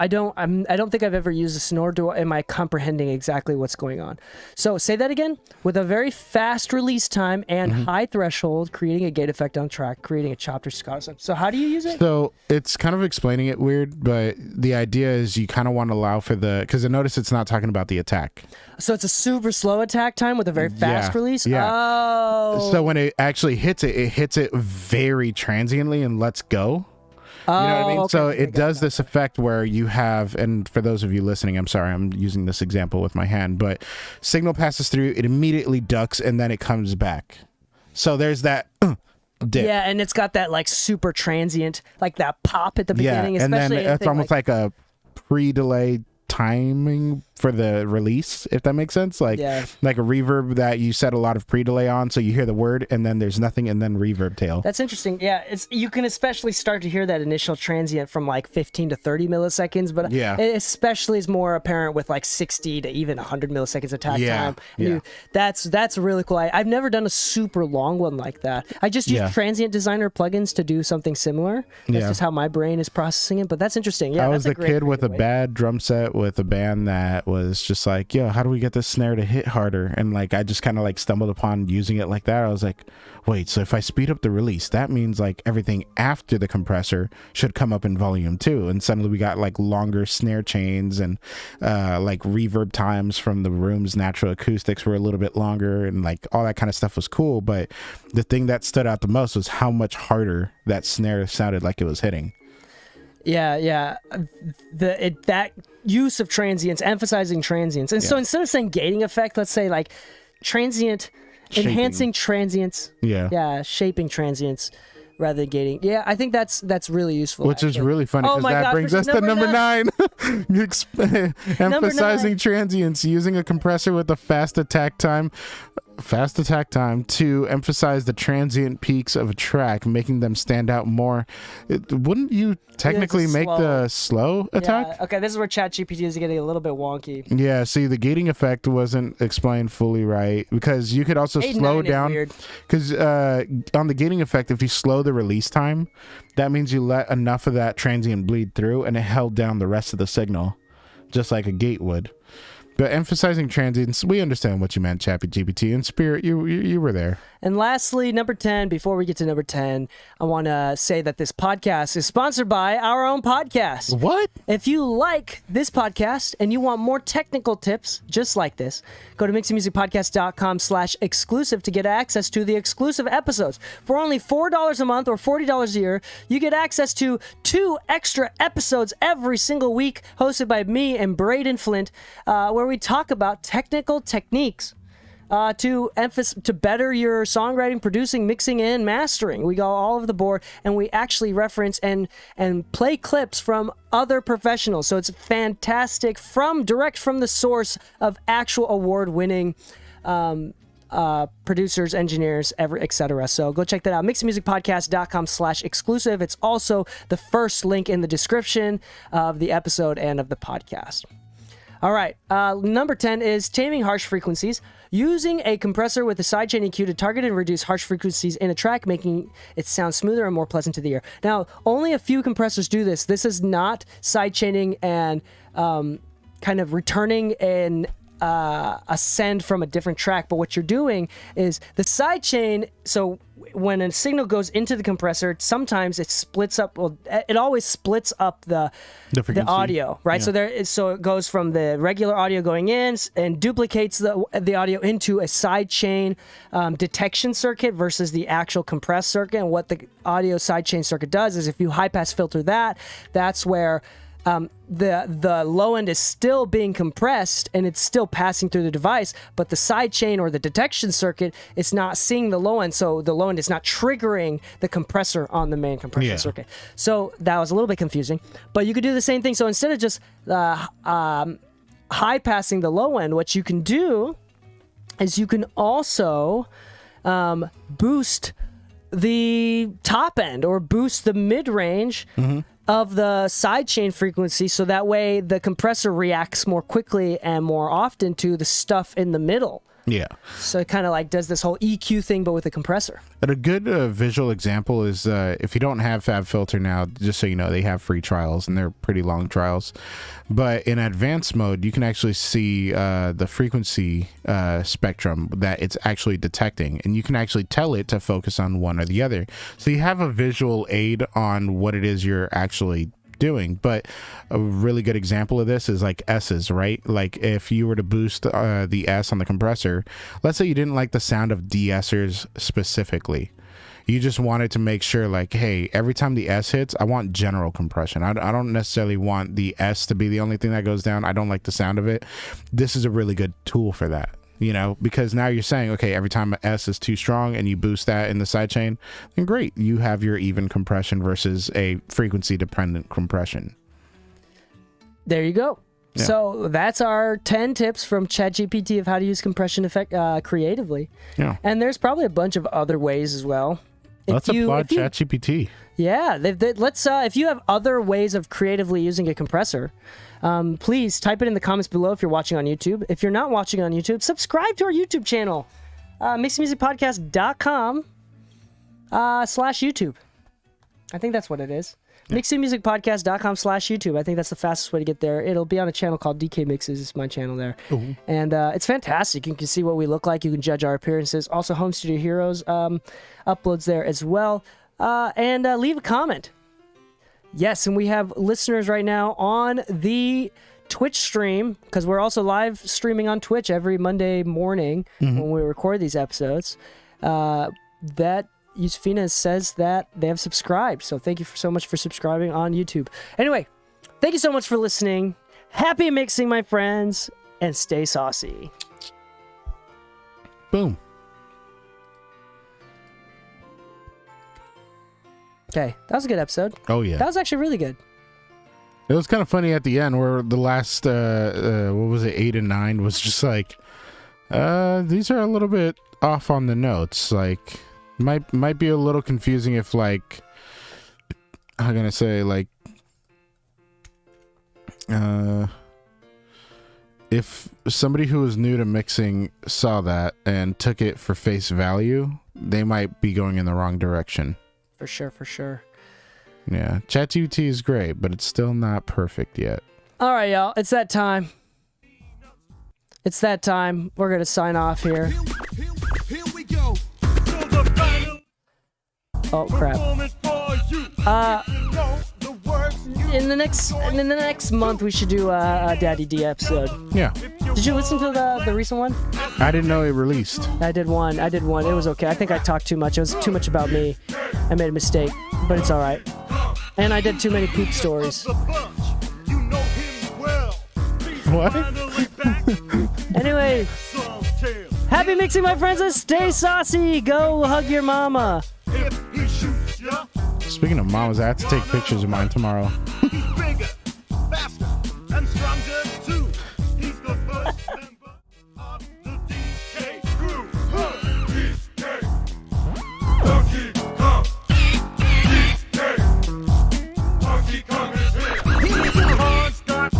think I've ever used this, nor am I comprehending exactly what's going on. So say that again. With a very fast release time and high threshold, creating a gate effect on track, creating a chopped or staccato sound. So how do you use it? So it's kind of explaining it weird, but the idea is you kind of want to allow for because I notice it's not talking about the attack. So it's a super slow attack time with a very fast release? Yeah. Oh. So when it actually hits it very transiently and lets go. You know what I mean? Okay, So okay, it does this effect where you have, and for those of you listening, I'm sorry, I'm using this example with my hand, but signal passes through, it immediately ducks, and then it comes back. So there's that dip. Yeah, and it's got that like super transient, like that pop at the Yeah, beginning, and then especially it's anything almost like a pre-delay timing for the release, if that makes sense. Like Yeah. like a reverb that you set a lot of pre-delay on, so you hear the word and then there's nothing and then reverb tail. That's interesting. Yeah, you can especially start to hear that initial transient from like 15 to 30 milliseconds, but Yeah. it especially is more apparent with like 60 to even 100 milliseconds attack Yeah, time. And yeah. That's really cool. I've never done a super long one like that. I just use Yeah. Transient Designer plugins to do something similar. That's Yeah. just how my brain is processing it, but that's interesting. Yeah, I that's was a the great kid with a way. bad drum set with a band that was just like, yo, how do we get this snare to hit harder? And like I just kind of like stumbled upon using it like that. I was like, wait, so if I speed up the release, that means like everything after the compressor should come up in volume too. And suddenly we got like longer snare chains and like reverb times from the room's natural acoustics were a little bit longer, and like all that kind of stuff was cool. But the thing that stood out the most was how much harder that snare sounded like it was hitting. Yeah. That use of transients, emphasizing transients. And so Yeah. instead of saying gating effect, let's say like transient, Shaping. enhancing transients. Yeah. Yeah, shaping transients rather than gating. Yeah, I think that's really useful. Which is actually. really funny Oh because my that gosh, brings which us is to number number 9. Emphasizing nine. transients, using a compressor with a fast attack time fast attack time. 2, emphasize the transient peaks of a track, making them stand out more. Wouldn't you technically make the slow attack? Yeah. Okay, this is where ChatGPT is getting a little bit wonky. Yeah, see, the gating effect wasn't explained fully right, because you could also slow down. Because on the gating effect, if you slow the release time, that means you let enough of that transient bleed through, and it held down the rest of the signal, just like a gate would. But emphasizing transients, we understand what you meant, ChatGPT. In spirit, you were there. And lastly, number 10, before we get to number 10, I want to say that this podcast is sponsored by our own podcast. What? If you like this podcast and you want more technical tips just like this, go to mixingmusicpodcast.com/exclusive to get access to the exclusive episodes. For only $4 a month or $40 a year, you get access to 2 extra episodes every single week, hosted by me and Braden Flint, where we talk about technical techniques to better your songwriting, producing, mixing, and mastering. We go all over the board, and we actually reference and play clips from other professionals. So it's fantastic, direct from the source of actual award-winning producers, engineers, etc. So go check that out. mixingmusicpodcast.com/exclusive. It's also the first link in the description of the episode and of the podcast. All right, number 10 is taming harsh frequencies. Using a compressor with a sidechain EQ to target and reduce harsh frequencies in a track, making it sound smoother and more pleasant to the ear. Now, only a few compressors do this. This is not sidechaining and kind of returning a send from a different track, but what you're doing is the sidechain. So when a signal goes into the compressor, sometimes it splits up. Well, it always splits up the audio, right? Yeah. So it goes from the regular audio going in and duplicates the audio into a sidechain detection circuit versus the actual compressed circuit. And what the audio sidechain circuit does is, if you high pass filter that's where the low end is still being compressed and it's still passing through the device, but the side chain or the detection circuit is not seeing the low end, so the low end is not triggering the compressor on the main compression circuit. So that was a little bit confusing, but you could do the same thing. So instead of just high passing the low end, what you can do is you can also boost the top end or boost the mid range of the sidechain frequency, so that way the compressor reacts more quickly and more often to the stuff in the middle. Yeah. So it kind of like does this whole EQ thing, but with a compressor. And a good visual example is if you don't have FabFilter now, just so you know, they have free trials and they're pretty long trials. But in advanced mode, you can actually see the frequency spectrum that it's actually detecting, and you can actually tell it to focus on one or the other. So you have a visual aid on what it is you're actually doing. But a really good example of this is like S's, right? Like if you were to boost the S on the compressor, let's say you didn't like the sound of de-essers specifically, you just wanted to make sure, like, hey, every time the S hits, I want general compression. I don't necessarily want the S to be the only thing that goes down. I don't like the sound of it. This is a really good tool for that, you know, because now you're saying, okay, every time an S is too strong and you boost that in the sidechain, then great, you have your even compression versus a frequency dependent compression. There you go. Yeah. So that's our 10 tips from ChatGPT of how to use compression effect creatively. Yeah. And there's probably a bunch of other ways as well. Let's applaud ChatGPT. Yeah, let's. If you have other ways of creatively using a compressor, please type it in the comments below if you're watching on YouTube. If you're not watching on YouTube, subscribe to our YouTube channel, mixingmusicpodcast.com/YouTube. I think that's what it is. Yeah. mixingmusicpodcast.com/YouTube. I think that's the fastest way to get there. It'll be on a channel called DK Mixes. It's my channel there. Ooh. And it's fantastic. You can see what we look like. You can judge our appearances. Also, Home Studio Heroes uploads there as well. And leave a comment. Yes, and we have listeners right now on the Twitch stream, because we're also live streaming on Twitch every Monday morning when we record these episodes. That Yusufina says that they have subscribed, so thank you so much for subscribing on YouTube. Anyway, thank you so much for listening. Happy mixing, my friends, and stay saucy. Boom. Okay, that was a good episode. Oh yeah, that was actually really good. It was kind of funny at the end where the last what was it, 8 and 9 was just like These are a little bit off on the notes. Like, might be a little confusing if, like, how can I say, like, if somebody who was new to mixing saw that and took it for face value, they might be going in the wrong direction. For sure, for sure. Yeah, ChatGPT is great, but it's still not perfect yet. All right, y'all. It's that time. It's that time. We're going to sign off here. Here we go. Oh, crap. In the next month, we should do a Daddy D episode. Yeah. Did you listen to the recent one? I didn't know it released. I did one. It was okay. I think I talked too much. It was too much about me. I made a mistake, but it's all right. And I did too many poop stories. What? Anyway, happy mixing, my friends, and stay saucy. Go hug your mama. Speaking of mamas, I have to take pictures of mine tomorrow. Bigger, faster, and stronger too. He's the first member of the DK crew. DK. Donkey Kong. DK. Donkey Kong is here. He's a hard start,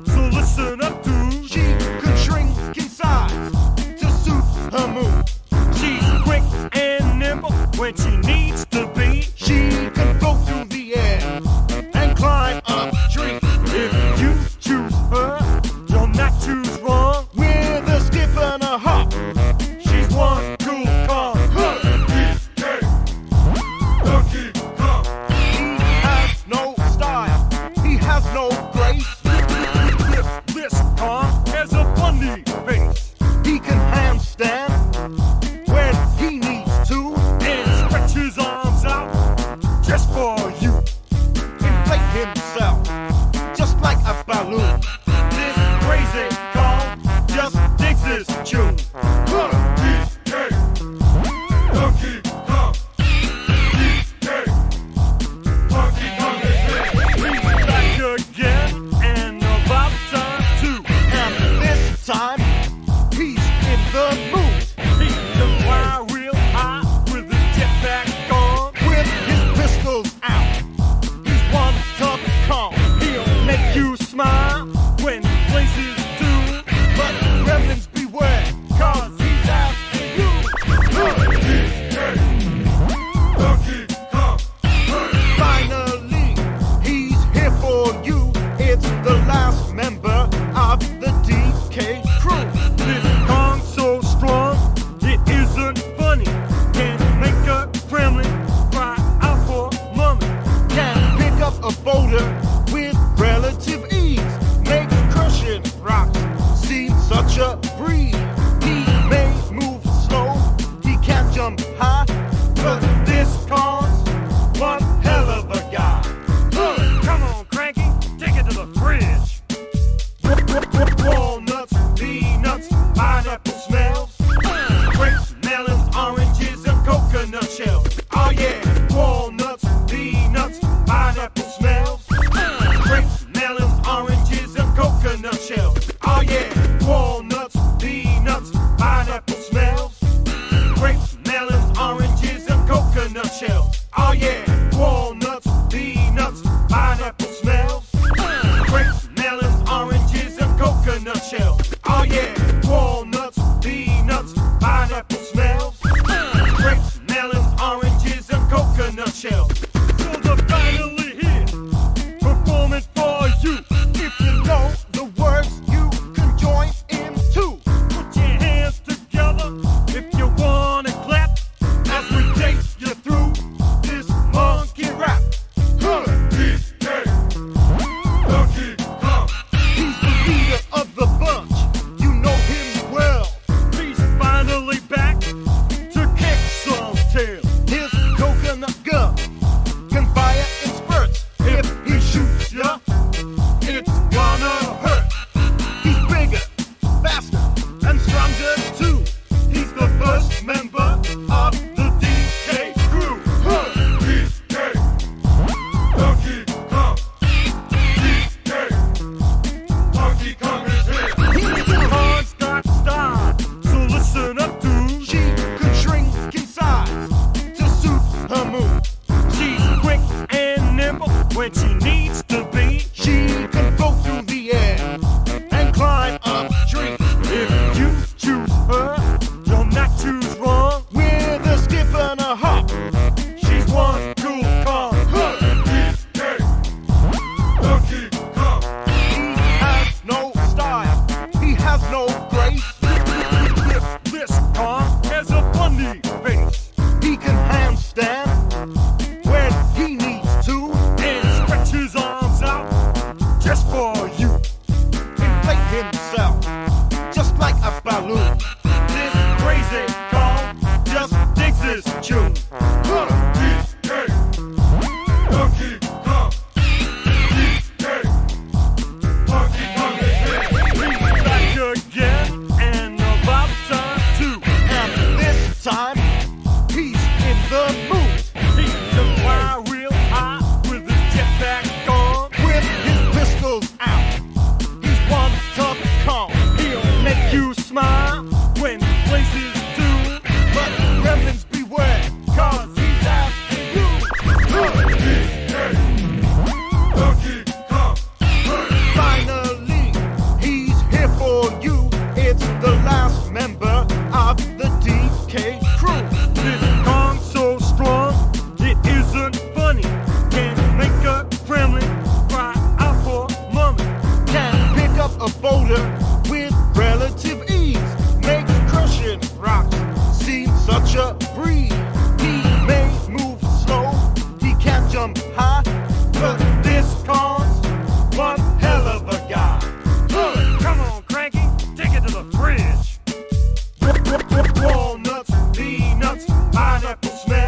so listen up, dude. She could shrink in size to suit her mood. She's quick and nimble when she needs to be. She can go through the air and climb up trees. If you choose her, you'll not choose wrong. With a skip and a hop, she's one cool Kong. DK. Donkey Kong. He has no style, he has no grace. This Kong has a funny face. He can handstand when he needs to and stretch his arms out just for you. Inflate himself just like a balloon. This crazy Kong just digs his tune. DK. Donkey Kong. DK. Donkey Kong is here. He's back again and about time too. And this time he's in the mood. He can fly real high with his jetpack on, with his pistols out. He's one tough Kong. He'll make you smile when he plays his tune. But gremlins beware, 'cause he's after you. DK. Donkey Kong. Finally, he's here for you. It's the last member of the DK crew. This Kong so strong, it isn't funny. Can make a gremlin cry out for mommy. Can pick up a boulder with relative ease. Makes crushing rocks seem such a breeze. He may move slow, he can't jump high, but this Kong's one hell of a guy. Come on, Cranky, take it to the fridge. Walnuts, peanuts, pineapple smells, grapes, melons, oranges, and coconut shells. Oh yeah, walnuts, peanuts, pineapple smells, grapes, melons, oranges, and coconut shells. Oh yeah, walnuts, peanuts, pineapple smells, grapes, melons, oranges, and coconut shells. Oh yeah, walnuts, peanuts, pineapple smells, grapes, melons, oranges, and coconut shells. Oh yeah, walnuts, peanuts, pineapple smells, grapes, melons, oranges, and coconut shells. So they're finally here, performing for you. If you know the words, you can join in too. Put your hands together if you wanna clap as we take you through this monkey rap. nature breed. He may move slow, he can't jump high, but this cause one hell of a guy. Come on, Cranky, take it to the fridge. Walnuts, peanuts, pineapple smell.